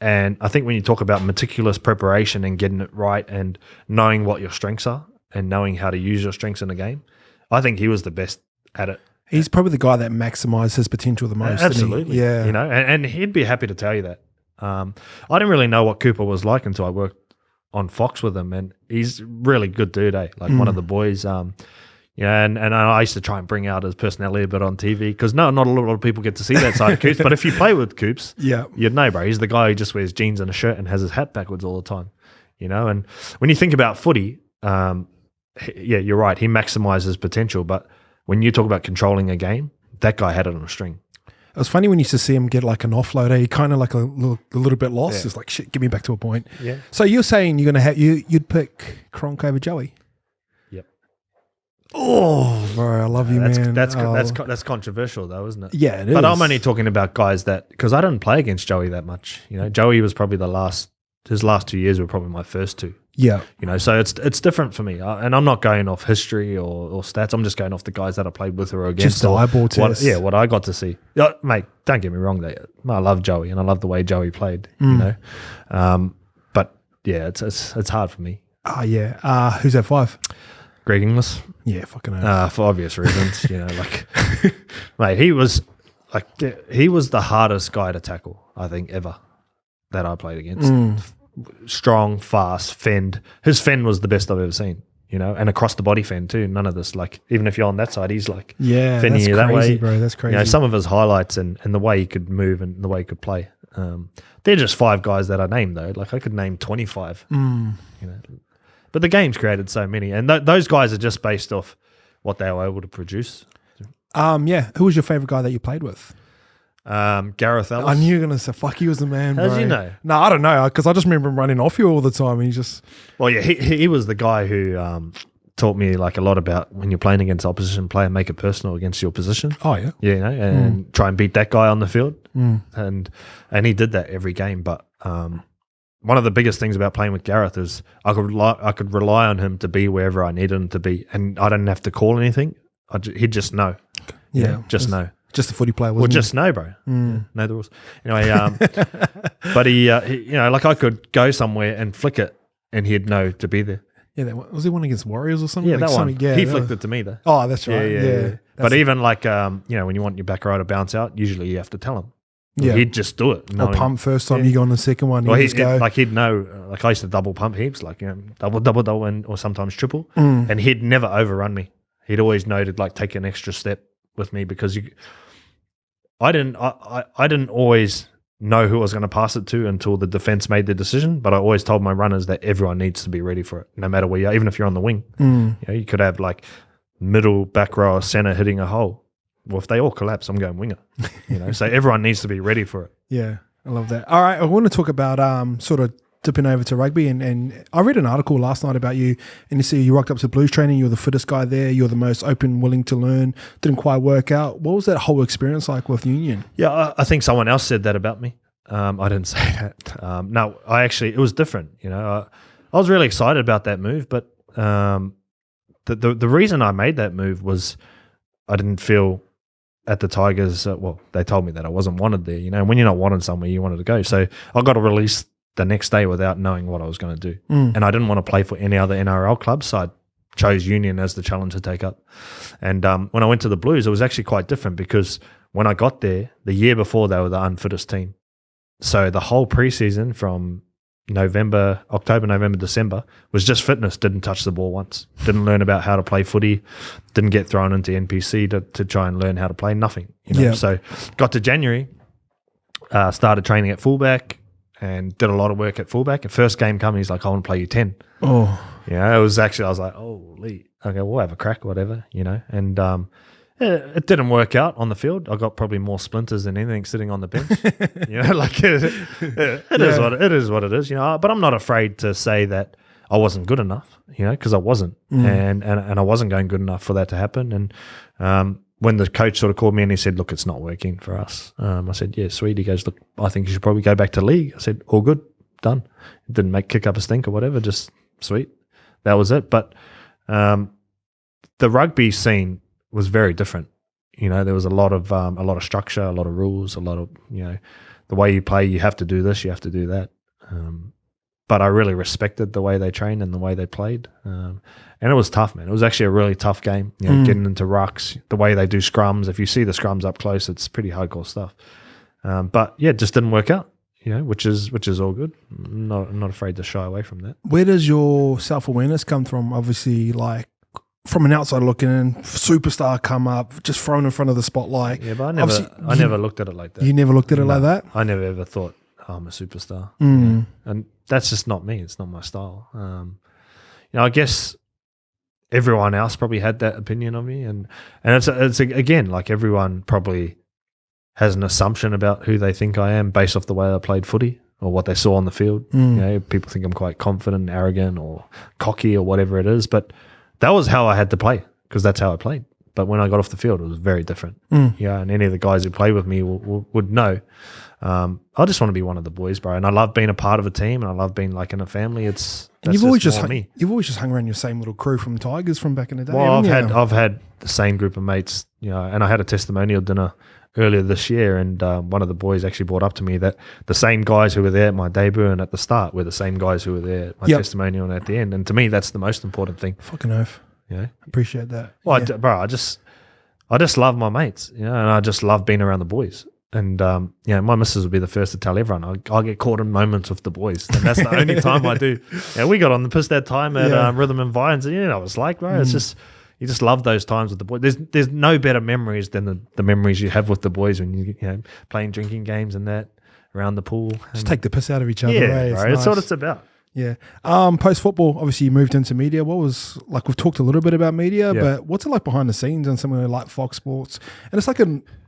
And I think when you talk about meticulous preparation and getting it right and knowing what your strengths are and knowing how to use your strengths in a game, I think he was the best at it. He's probably the guy that maximised his potential the most. Absolutely. Yeah. You know, and he'd be happy to tell you that. I didn't really know what Cooper was like until I worked on Fox with him, and he's a really good dude, eh? Like one of the boys. And I used to try and bring out his personality a bit on TV because not a lot of people get to see that side of Coops. But if you play with Coops, you'd know, bro. He's the guy who just wears jeans and a shirt and has his hat backwards all the time, you know. And when you think about footy, you're right. He maximises potential, but when you talk about controlling a game, that guy had it on a string. It was funny when you used to see him get like an offloader. He kind of like a little bit lost. Yeah. It's like, shit, get me back to a point. Yeah. So you're saying you're gonna have you'd pick Cronk over Joey? Yep. Oh, bro, I love you, man. That's controversial though, isn't it? Yeah, it is. But I'm only talking about guys that because I didn't play against Joey that much. You know, Joey was probably his last 2 years were probably my first two. Yeah. You know, so it's different for me. And I'm not going off history or stats. I'm just going off the guys that I played with or against. Just the eyeball test. What I got to see. Yeah, mate, don't get me wrong. I love Joey and I love the way Joey played, you know. But, yeah, it's hard for me. Yeah. Who's at 5? Greg Inglis. Yeah, fucking hell. For obvious reasons, you know. Like, mate, he was the hardest guy to tackle, I think, ever that I played against. Strong, fast, fend. His fend was the best I've ever seen, you know, and across the body fend too. None of this, like, even if you're on that side, he's like, fending you that way, bro. That's crazy. You know, some of his highlights and the way he could move and the way he could play. They're just 5 guys that I named though. Like I could name 25, you know, but the game's created so many, and those guys are just based off what they were able to produce. Yeah. Who was your favorite guy that you played with? Gareth Ellis. I knew you were going to say, fuck, he was the man, bro. How did you know? No, I don't know, because I just remember him running off you all the time. He just... Well, yeah, he was the guy who taught me like a lot about when you're playing against opposition player, make it personal against your position. Oh, yeah. Yeah, you know, and try and beat that guy on the field. And he did that every game. But one of the biggest things about playing with Gareth is I could rely on him to be wherever I needed him to be, and I didn't have to call anything. He'd just know. Yeah. Just know. Just a footy player, wasn't he? Just know, bro. Know the rules. Anyway, but he, you know, like I could go somewhere and flick it, and he'd know to be there. Yeah, was he one against Warriors or something? Yeah, like that one. Yeah, he flicked it to me though. Oh, that's right. Yeah. But even like, you know, when you want your back row to bounce out, usually you have to tell him. Yeah. He'd just do it. Or pump first time you go on the second one. Well, he'd go. Like he'd know, like I used to double pump heaps, like, you know, double, or sometimes triple. And he'd never overrun me. He'd always know to like take an extra step with me because I didn't always know who I was going to pass it to until the defense made the decision, but I always told my runners that everyone needs to be ready for it, no matter where you are, even if you're on the wing. You know, you could have like middle, back row, or center hitting a hole. Well, if they all collapse, I'm going winger. You know, so everyone needs to be ready for it. Yeah, I love that. All right, I want to talk about sort of dipping over to rugby, and I read an article last night about you, and you see you rocked up to Blues training, you're the fittest guy there, you're the most open, willing to learn, didn't quite work out. What was that whole experience like with Union? Yeah, I think someone else said that about me. I didn't say that. No, it was different. You know, I was really excited about that move, but the reason I made that move was I didn't feel at the Tigers, well, they told me that I wasn't wanted there, you know, and when you're not wanted somewhere, you wanted to go. So I got a release the next day without knowing what I was going to do. And I didn't want to play for any other NRL club, so I chose Union as the challenge to take up. And when I went to the Blues, it was actually quite different because when I got there, the year before, they were the unfittest team. So the whole preseason from October, November, December was just fitness. Didn't touch the ball once. Didn't learn about how to play footy. Didn't get thrown into NPC to try and learn how to play. Nothing. You know? So got to January, started training at fullback and did a lot of work at fullback. And first game coming, he's like, I want to play you 10. Oh. Yeah, it was actually, I was like, holy, okay, we'll have a crack, whatever, you know. And it didn't work out on the field. I got probably more splinters than anything sitting on the bench. You know, like it is what it is, you know. But I'm not afraid to say that I wasn't good enough, you know, because I wasn't. And I wasn't going good enough for that to happen. And when the coach sort of called me and he said, look, it's not working for us. I said, yeah, sweet. He goes, look, I think you should probably go back to league. I said, all good, done. Didn't kick up a stink or whatever, just sweet. That was it. But the rugby scene was very different. You know, there was a lot of structure, a lot of rules, a lot of, you know, the way you play, you have to do this, you have to do that. but I really respected the way they trained and the way they played. And it was tough, man. It was actually a really tough game, getting into rucks, the way they do scrums. If you see the scrums up close, it's pretty hardcore stuff. But yeah, it just didn't work out, which is all good. I'm not afraid to shy away from that. Where does your self-awareness come from? Obviously, like from an outside looking in, superstar come up, just thrown in front of the spotlight. Yeah, but I never looked at it like that. You never looked at it like that? I never ever thought, I'm a superstar. And that's just not me. It's not my style. I guess everyone else probably had that opinion of me. And it's again, like everyone probably has an assumption about who they think I am based off the way I played footy or what they saw on the field. People think I'm quite confident and arrogant or cocky or whatever it is. But that was how I had to play because that's how I played. But when I got off the field, it was very different. And any of the guys who play with me would know. I just want to be one of the boys, bro. And I love being a part of a team, and I love being like in a family. You've always just hung around your same little crew from Tigers from back in the day. Well, I've had the same group of mates, and I had a testimonial dinner earlier this year, and one of the boys actually brought up to me that the same guys who were there at my debut and at the start were the same guys who were there at my testimonial and at the end. And to me, that's the most important thing. Fucking oath. Appreciate that. Well, bro, I just love my mates, and I just love being around the boys. And, my missus will be the first to tell everyone, I'll get caught in moments with the boys. And that's the only time I do. We got on the piss that time at Rhythm and Vines. And, I was like, bro, it's just, you just love those times with the boys. There's no better memories than the memories you have with the boys when you playing drinking games and that around the pool. Just take the piss out of each other. Yeah, bro, that's what it's about. Yeah. Post football, obviously you moved into media. What was like? We've talked a little bit about media, but what's it like behind the scenes and somewhere like Fox Sports? And it's like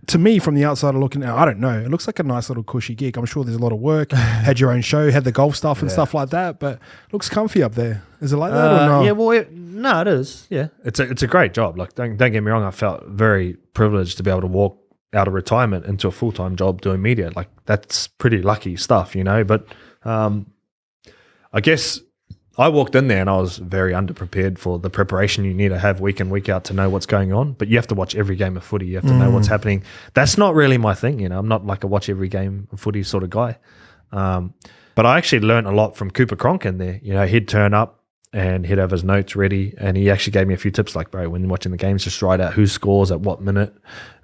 to me from the outsider looking out, I don't know. It looks like a nice little cushy gig. I'm sure there's a lot of work. Had your own show, had the golf stuff and stuff like that, but looks comfy up there. Is it like that or not? Yeah, well, no, it is. Yeah, it's a great job. Like, don't get me wrong. I felt very privileged to be able to walk out of retirement into a full-time job doing media. Like, that's pretty lucky stuff, But I guess I walked in there and I was very underprepared for the preparation you need to have week in, week out to know what's going on. But you have to watch every game of footy. You have to know what's happening. That's not really my thing, I'm not like a watch every game of footy sort of guy. But I actually learned a lot from Cooper Cronk in there. He'd turn up and he'd have his notes ready, and he actually gave me a few tips like, bro, when you're watching the games, just write out who scores at what minute,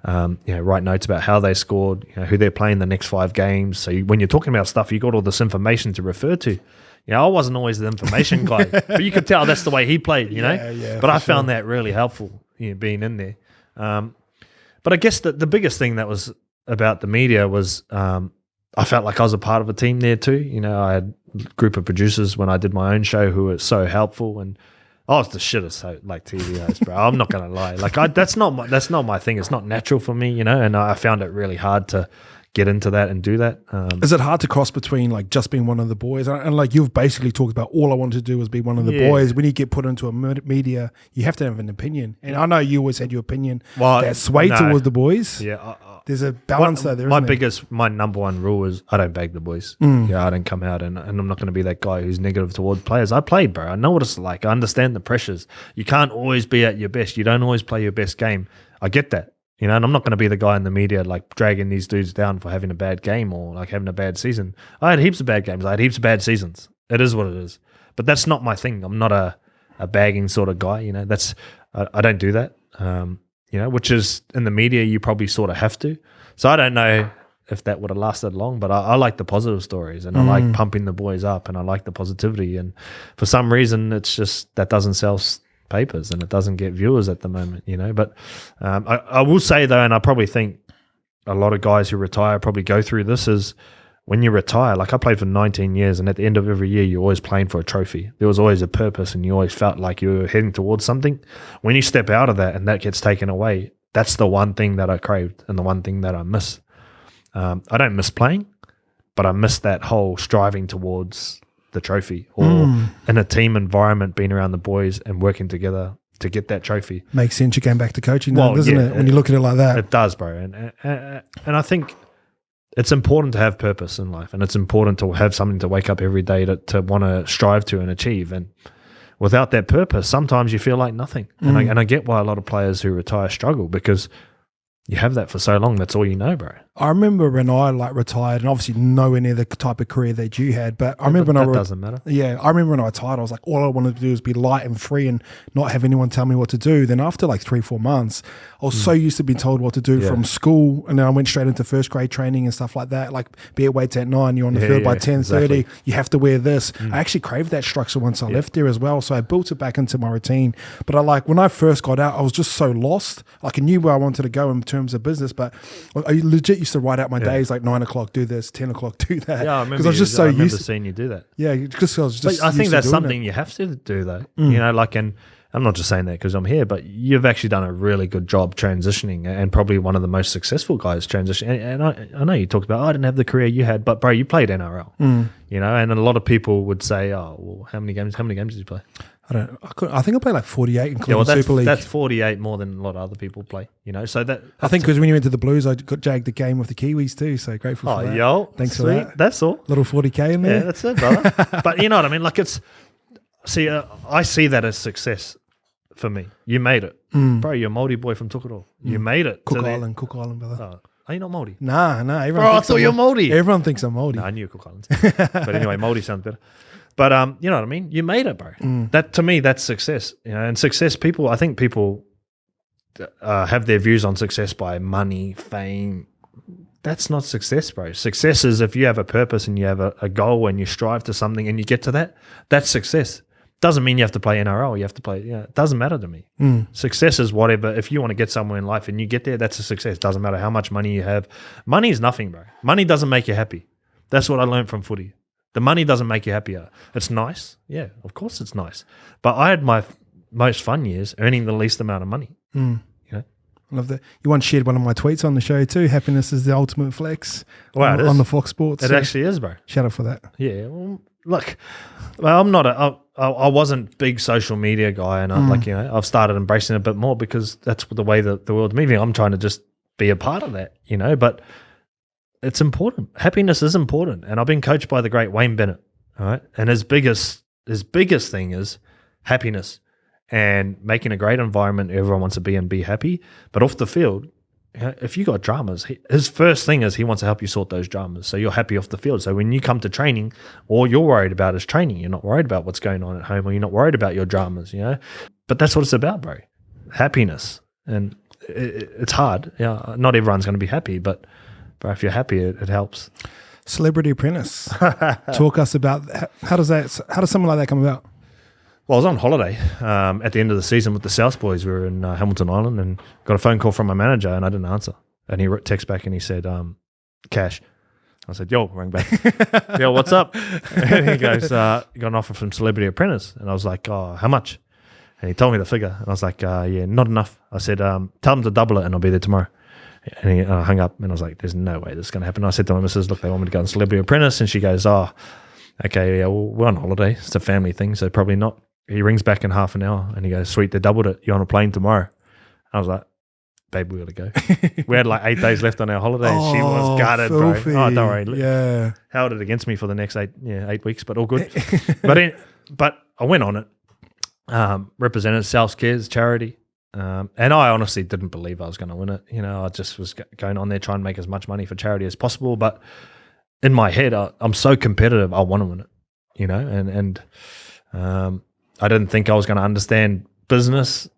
write notes about how they scored, who they're playing the next 5 games. So when you're talking about stuff, you got all this information to refer to. I wasn't always the information guy, but you could tell that's the way he played, Yeah, but I found that really helpful, being in there. But I guess the biggest thing that was about the media was I felt like I was a part of a team there too. I had a group of producers when I did my own show who were so helpful, and I was the shittest like TV host, bro. I'm not gonna lie. Like that's not my thing. It's not natural for me, and I found it really hard to get into that and do that. Is it hard to cross between like just being one of the boys and like you've basically talked about all I wanted to do was be one of the boys? When you get put into a media, you have to have an opinion. And I know you always had your opinion that swayed towards the boys. Yeah, there's a balance there. My number one rule is I don't bag the boys. I don't come out and I'm not going to be that guy who's negative towards players. I played, bro. I know what it's like. I understand the pressures. You can't always be at your best. You don't always play your best game. I get that. And I'm not going to be the guy in the media like dragging these dudes down for having a bad game or like having a bad season. I had heaps of bad games. I had heaps of bad seasons. It is what it is. But that's not my thing. I'm not a bagging sort of guy. I don't do that. Which is in the media you probably sort of have to. So I don't know if that would have lasted long, but I like the positive stories and I like pumping the boys up and I like the positivity. And for some reason, it's just that doesn't sell papers and it doesn't get viewers at the moment, But I will say though, and I probably think a lot of guys who retire probably go through this, is when you retire, like I played for 19 years and at the end of every year, you're always playing for a trophy. There was always a purpose and you always felt like you were heading towards something. When you step out of that and that gets taken away, that's the one thing that I craved and the one thing that I miss. I don't miss playing, but I miss that whole striving towards the trophy or in a team environment, being around the boys and working together to get that trophy. Makes sense. You came back to coaching now, doesn't it? When you look at it like that. It does, bro. And I think it's important to have purpose in life and it's important to have something to wake up every day to want to strive to and achieve. And without that purpose, sometimes you feel like nothing. And I get why a lot of players who retire struggle, because you have that for so long. That's all you know, bro. I remember when I like retired, and obviously nowhere near the type of career that you had, but I remember that doesn't matter. Yeah, I remember when I retired, I was like, all I wanted to do was be light and free and not have anyone tell me what to do. Then after like 3-4 months, I was so used to being told what to do from school, and then I went straight into first grade training and stuff like that. Like, be at weights at 9, you're on the field by 10:30. Exactly. You have to wear this. I actually craved that structure once I left there as well, so I built it back into my routine. But I like when I first got out, I was just so lost. Like, I knew where I wanted to go in terms of business, but I legit used to write out my days like 9 o'clock do this, 10 o'clock do that. Yeah, I remember. I was just so used to seeing you do that. Yeah, because I was just. But I think that's something you have to do, though. You know, like, and I'm not just saying that because I'm here, but you've actually done a really good job transitioning, and probably one of the most successful guys transitioning. And I know you talked about, I didn't have the career you had, but bro, you played NRL. You know, and a lot of people would say, oh, well, how many games did you play? I think I played like 48 including Super League. That's 48 more than a lot of other people play, you know. So that I think because when you went to the Blues, I got jagged the game with the Kiwis too. So grateful for that. Oh, yo, thanks sweet. for that. That's all. Little 40K in there. Yeah, that's it, brother. But you know what I mean? Like, it's I see that as success for me. You made it, bro. You're a Māori boy from Tukaro. You made it. Cook Island, brother. Oh, are you not Māori? Nah. Bro, I thought you're Māori. Everyone thinks I'm Māori. No, I knew Cook Islands. But anyway, Māori sounds better. But you know what I mean? You made it, bro. That, to me, that's success. You know, and success, I think people have their views on success by money, fame. That's not success, bro. Success is if you have a purpose and you have a goal and you strive to something and you get to that. That's success. Doesn't mean you have to play NRL. You have to play. It doesn't matter to me. Success is whatever. If you want to get somewhere in life and you get there, that's a success. Doesn't matter how much money you have. Money is nothing, bro. Money doesn't make you happy. That's what I learned from footy. The money doesn't make you happier. It's nice. Yeah, of course it's nice. But I had my most fun years earning the least amount of money. You know? I love that. You once shared one of my tweets on the show too. Happiness is the ultimate flex. Wow, on the Fox Sports. It actually is, bro. Shout out for that. Yeah. Well, look, I'm not I wasn't big social media guy, and I've started embracing it a bit more because that's the way that the world's moving. I'm trying to just be a part of that, you know, but it's important. Happiness is important. And I've been coached by the great Wayne Bennett, all right? And his biggest thing is happiness and making a great environment everyone wants to be and be happy. But off the field, you know, if you got dramas, his first thing is he wants to help you sort those dramas so you're happy off the field. So when you come to training, all you're worried about is training. You're not worried about what's going on at home, or you're not worried about your dramas, you know? But that's what it's about, bro. Happiness. And it's hard. Yeah, not everyone's going to be happy, but bro, if you're happy, it helps. Celebrity Apprentice. Talk us about how does something like that come about? Well, I was on holiday at the end of the season with the South Boys. We were in Hamilton Island and got a phone call from my manager, and I didn't answer. And he texted back and he said, cash. I said, yo, rang back. Yo, what's up? And he goes, you got an offer from Celebrity Apprentice. And I was like, oh, how much? And he told me the figure. And I was like, yeah, not enough. I said, tell them to double it and I'll be there tomorrow. And he hung up, and I was like, there's no way this is going to happen. I said to my missus, look, they want me to go on Celebrity Apprentice. And she goes, oh, okay, yeah, well, we're on holiday. It's a family thing, so probably not. He rings back in half an hour, and he goes, sweet, they doubled it. You're on a plane tomorrow. I was like, babe, we got to go. We had like 8 days left on our holiday. She was gutted, filthy. bro. Oh, don't worry. Yeah. Held it against me for the next 8 weeks, but all good. But I went on it, represented South Cares charity. And I honestly didn't believe I was going to win it. You know, I just was going on there trying to make as much money for charity as possible. But in my head, I'm so competitive, I want to win it, you know, and I didn't think I was going to understand business.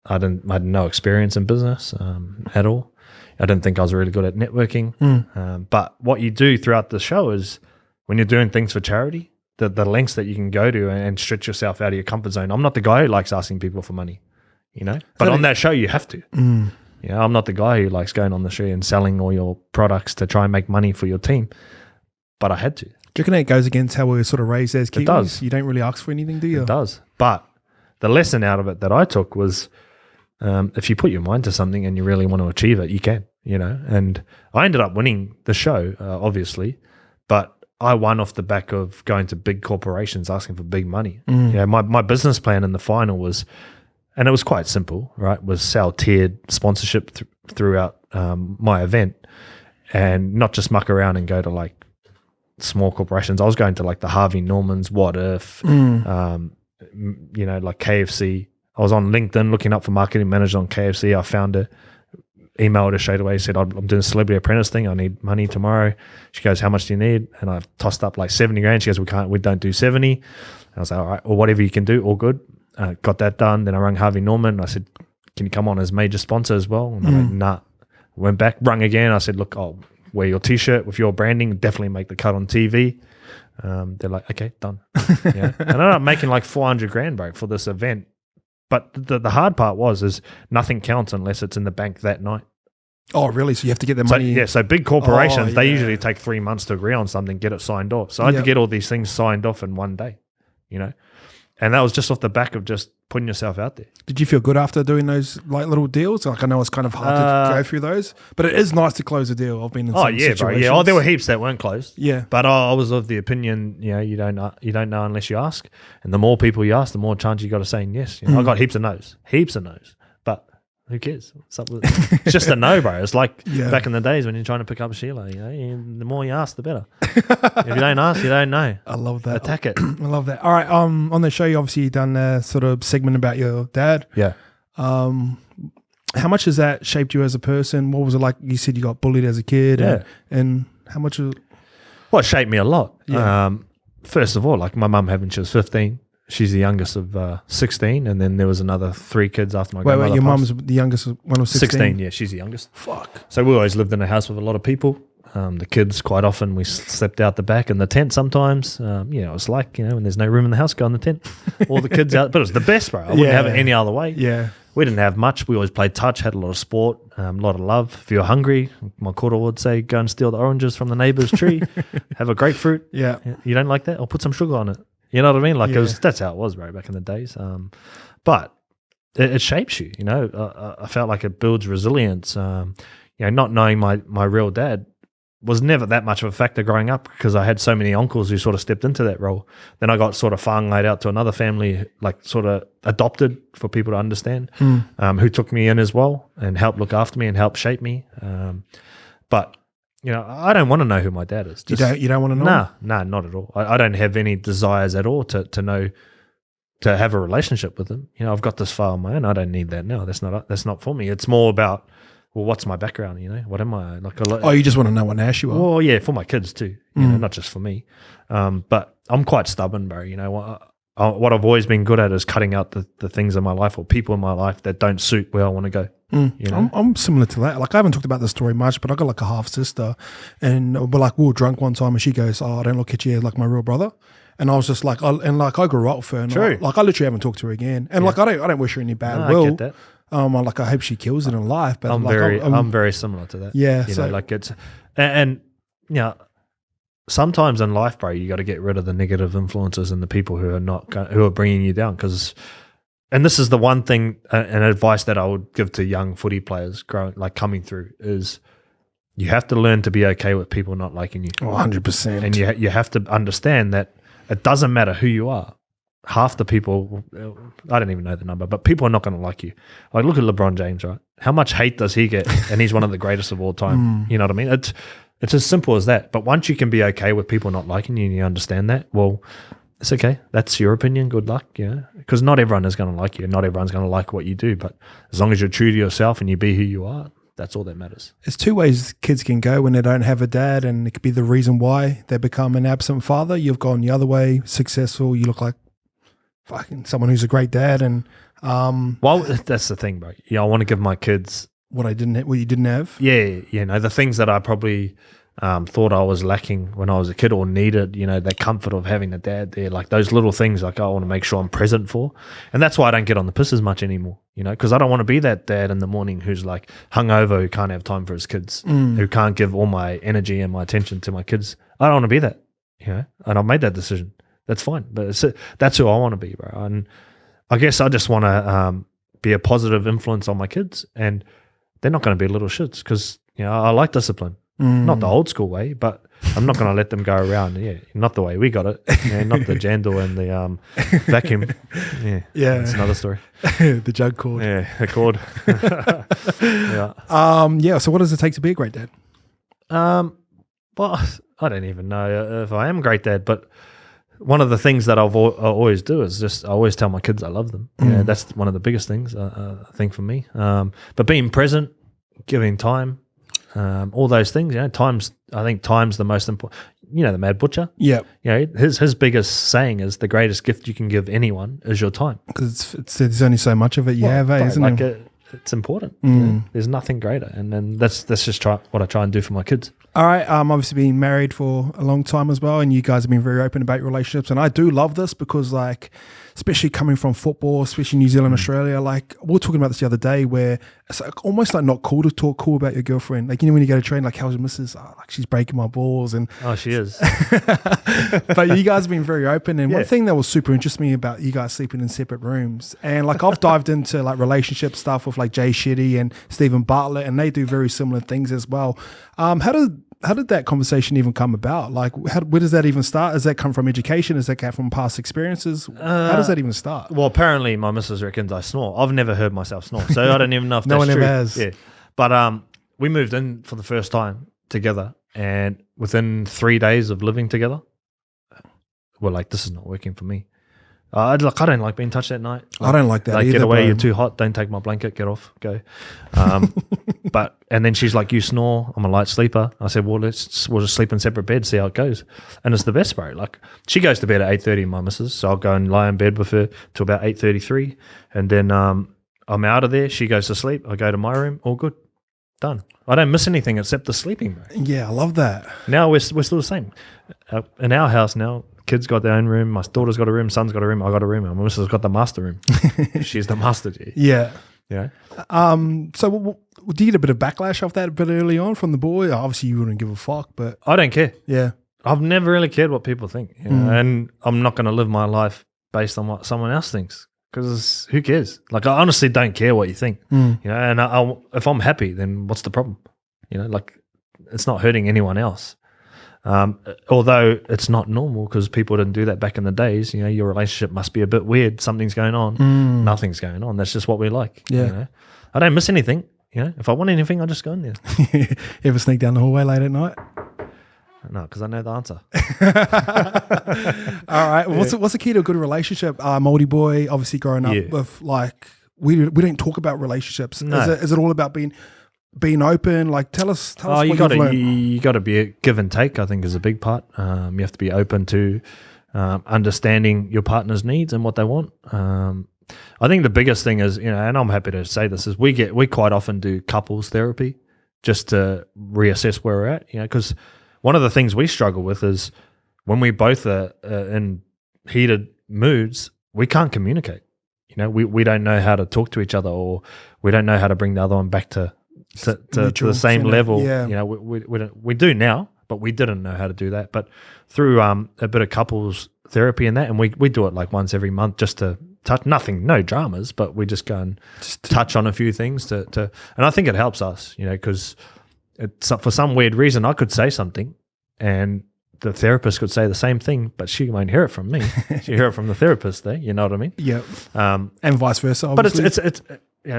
I had no experience in business at all. I didn't think I was really good at networking. But what you do throughout the show is when you're doing things for charity, the lengths that you can go to and stretch yourself out of your comfort zone. I'm not the guy who likes asking people for money. You know, but on that show you have to. You know, I'm not the guy who likes going on the show and selling all your products to try and make money for your team, but I had to. Do you reckon it goes against how we were sort of raised as Kiwis? It does. You don't really ask for anything, do you? It does. But the lesson out of it that I took was if you put your mind to something and you really want to achieve it, you can, you know. And I ended up winning the show, obviously, but I won off the back of going to big corporations asking for big money. You know, my business plan in the final was, and it was quite simple, right, was sell tiered sponsorship throughout my event and not just muck around and go to like small corporations. I was going to like the Harvey Normans, What If, you know, like KFC. I was on LinkedIn looking up for marketing managers on KFC. I found emailed her straight away, said, I'm doing a Celebrity Apprentice thing. I need money tomorrow. She goes, how much do you need? And I tossed up like 70 grand. She goes, we don't do 70. And I was like, all right, well, whatever you can do, all good. Got that done. Then I rang Harvey Norman. I said, can you come on as major sponsor as well? And they're like, nah. Went back, rung again. I said, look, I'll wear your T-shirt with your branding, definitely make the cut on TV. They're like, okay, done. Yeah. And I ended up making like 400 grand, bro, for this event. But the hard part is nothing counts unless it's in the bank that night. Oh, really? So you have to get the money? So big corporations, they usually take 3 months to agree on something, get it signed off. So I had to get all these things signed off in one day, you know. And that was just off the back of just putting yourself out there. Did you feel good after doing those like little deals? Like I know it's kind of hard to go through those, but it is nice to close a deal. I've been in some situations. Bro, yeah. Oh, there were heaps that weren't closed. Yeah. But I was of the opinion, you don't know unless you ask. And the more people you ask, the more chance you got of saying yes. You know, I got heaps of no's. But who cares? It's just a no, bro. It's like back in the days when you're trying to pick up Sheila. You know, the more you ask, the better. If you don't ask, you don't know. I love that. Attack it. I love that. All right. On the show, you obviously done a sort of segment about your dad. Yeah. How much has that shaped you as a person? What was it like? You said you got bullied as a kid. Yeah. And how much? Well, it shaped me a lot. Yeah. First of all, like my mum had when she was 15. She's the youngest of 16, and then there was another 3 kids after my grandmother. Wait, your mum's the youngest one of 16? 16, yeah, she's the youngest. Fuck. So we always lived in a house with a lot of people. The kids, quite often, we slept out the back in the tent sometimes. It was like, when there's no room in the house, go in the tent. All the kids out. But it was the best, bro. I wouldn't have it any other way. Yeah. We didn't have much. We always played touch, had a lot of sport, a lot of love. If you're hungry, my quarter would say, go and steal the oranges from the neighbour's tree. Have a grapefruit. Yeah. You don't like that? I'll put some sugar on it. You know what I mean? Like that's how it was, bro, back in the days. But it shapes you, I felt like it builds resilience. Not knowing my real dad was never that much of a factor growing up because I had so many uncles who sort of stepped into that role. Then I got sort of whāngai out to another family, like sort of adopted for people to understand, who took me in as well and helped look after me and helped shape me. But I don't want to know who my dad is. You don't want to know? Nah, not at all. I don't have any desires at all to know, to have a relationship with him. I've got this far on my own. I don't need that now. That's not for me. It's more about, well, what's my background? What am I like? You just want to know what Nash you are? Well, yeah, for my kids too. Not just for me. But I'm quite stubborn, bro. What I've always been good at is cutting out the things in my life or people in my life that don't suit where I want to go. I'm similar to that. Like I haven't talked about this story much, but I got like a half sister, and we were drunk one time, and she goes, "Oh, I don't look at you like my real brother." And I was just like, I grew up with her, and I literally haven't talked to her again. And like I don't wish her any bad will. I get that. I hope she kills it in life. But I'm very similar to that. Yeah, it's and sometimes in life, bro, you got to get rid of the negative influences and the people who are bringing you down. And this is the one thing and advice that I would give to young footy players coming through is you have to learn to be okay with people not liking you. 100%. And you have to understand that it doesn't matter who you are. Half the people, I don't even know the number, but people are not going to like you. Like look at LeBron James, right? How much hate does he get? And he's one of the greatest of all time. You know what I mean? It's as simple as that. But once you can be okay with people not liking you and you understand that, well, it's okay. That's your opinion. Good luck, because not everyone is going to like you. Not everyone's going to like what you do. But as long as you're true to yourself and you be who you are, that's all that matters. There's 2 ways kids can go when they don't have a dad, and it could be the reason why they become an absent father. You've gone the other way, successful. You look like fucking someone who's a great dad. And well, that's the thing, bro. I want to give my kids what you didn't have. Yeah, the things that I probably thought I was lacking when I was a kid or needed, that comfort of having a dad there, like those little things like I want to make sure I'm present for. And that's why I don't get on the piss as much anymore, because I don't want to be that dad in the morning who's like hungover, who can't have time for his kids, who can't give all my energy and my attention to my kids. I don't want to be that, and I've made that decision. That's fine. But that's who I want to be, bro. And I guess I just want to be a positive influence on my kids, and they're not going to be little shits because, I like discipline. Not the old school way, but I'm not going to let them go around. Yeah, not the way we got it. Not the jandal and the vacuum. Yeah, that's another story. The jug cord. Yeah, the cord. So what does it take to be a great dad? Well, I don't even know if I am a great dad, but one of the things that I always do is I always tell my kids I love them. That's one of the biggest things I think for me. But being present, giving time, all those things. I think time's the most important. The Mad Butcher. Yeah. His biggest saying is the greatest gift you can give anyone is your time. Because there's only so much of it you have, isn't it? It's important. There's nothing greater, and then that's just what I try and do for my kids. All right. Obviously been married for a long time as well, and you guys have been very open about your relationships. And I do love this because, like, especially coming from football, especially New Zealand, Australia, like we were talking about this the other day, where it's like almost like not cool to talk cool about your girlfriend. Like, when you go to train, like, how's your missus? Oh, like, she's breaking my balls, and she is. But you guys have been very open, and one thing that was super interesting me about you guys sleeping in separate rooms, and like I've dived into like relationship stuff with like Jay Shetty and Stephen Bartlett, and they do very similar things as well. How did that conversation even come about? Like, where does that even start? Does that come from education? Does that come from past experiences? How does that even start? Well, apparently my missus reckons I snore. I've never heard myself snore, so I don't even know if no that's one true. ever has. Yeah, but we moved in for the first time together, and within 3 days of living together, we're like, this is not working for me. I don't like being touched at night. I don't like that either, get away, bro. you're too hot. Don't take my blanket. Get off. Go. And then she's like, you snore. I'm a light sleeper. I said, well, we'll just sleep in separate beds, see how it goes. And it's the best, bro. Like, she goes to bed at 8:30, my missus, so I'll go and lie in bed with her till about 8:33, and then I'm out of there. She goes to sleep. I go to my room. All good. Done. I don't miss anything except the sleeping, bro. Yeah, I love that. Now we're still the same. In our house now, kids got their own room. My daughter's got a room. Son's got a room. I got a room. My missus has got the master room. She's the master G. Yeah. Yeah. So did you get a bit of backlash off that a bit early on from the boy? Obviously, you wouldn't give a fuck, but I don't care. Yeah. I've never really cared what people think, and I'm not going to live my life based on what someone else thinks, because who cares? Like, I honestly don't care what you think, and if I'm happy, then what's the problem? Like, it's not hurting anyone else. Although it's not normal, because people didn't do that back in the days. Your relationship must be a bit weird. Something's going on. Nothing's going on. That's just what we like. Yeah. I don't miss anything. If I want anything, I just go in there. You ever sneak down the hallway late at night? No, because I know the answer. All right. Well, what's the key to a good relationship? Māori boy, obviously growing up with, like, we don't talk about relationships. No. Is it all about being open? Like, tell us what you've learned. You got to be a give and take, I think, is a big part. You have to be open to understanding your partner's needs and what they want. I think the biggest thing is, and I'm happy to say this, is we quite often do couples therapy just to reassess where we're at, because one of the things we struggle with is when we both are in heated moods, we can't communicate. We don't know how to talk to each other, or we don't know how to bring the other one back to the same level. Yeah. We do now, but we didn't know how to do that. But through a bit of couples therapy and that, and we do it like once every month just to touch, no dramas, but we just go and touch on a few things to and I think it helps us, because for some weird reason I could say something and the therapist could say the same thing, but she won't hear it from me. She'll hear it from the therapist there, you know what I mean? Yeah. And vice versa, obviously. But it's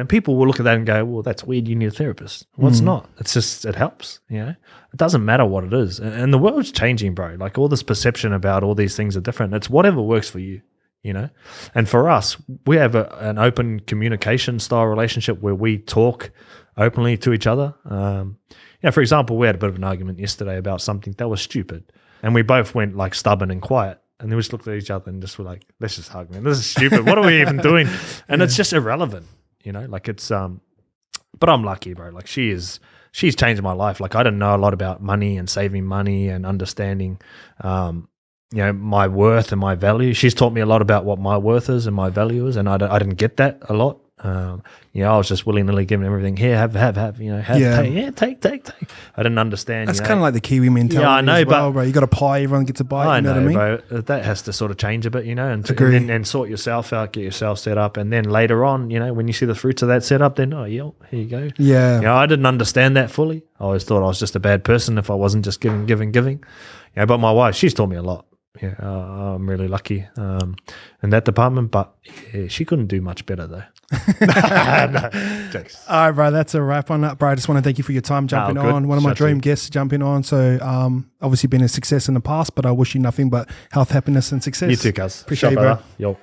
people will look at that and go, well, that's weird, you need a therapist. Well, it's not. It's just, it helps, It doesn't matter what it is. And the world's changing, bro. Like, all this perception about all these things are different. It's whatever works for you, And for us, we have an open communication style relationship where we talk openly to each other. For example, we had a bit of an argument yesterday about something that was stupid. And we both went like stubborn and quiet. And then we just looked at each other and just were like, let's just hug, man. This is stupid. What are we even doing? And it's just irrelevant. Like, it's but I'm lucky, bro. Like, she's changed my life. Like, I didn't know a lot about money and saving money and understanding my worth and my value. She's taught me a lot about what my worth is and my value is, and I didn't get that a lot. I was just willy-nilly giving everything. Here, have, take. I didn't understand. That's kind of like the Kiwi mentality. Yeah, I know, but bro, you got a pie, everyone gets a bite. I know what I mean, bro. That has to sort of change a bit, and sort yourself out, get yourself set up, and then later on, when you see the fruits of that setup, then here you go. Yeah, I didn't understand that fully. I always thought I was just a bad person if I wasn't just giving. But my wife, she's taught me a lot. I'm really lucky in that department, but she couldn't do much better though. No, jokes. All right, bro, that's a wrap on that, bro. I just want to thank you for your time jumping on. One of my dream guests jumping on. So obviously been a success in the past, but I wish you nothing but health, happiness and success. You too, cuz. Appreciate you, bro. Yo.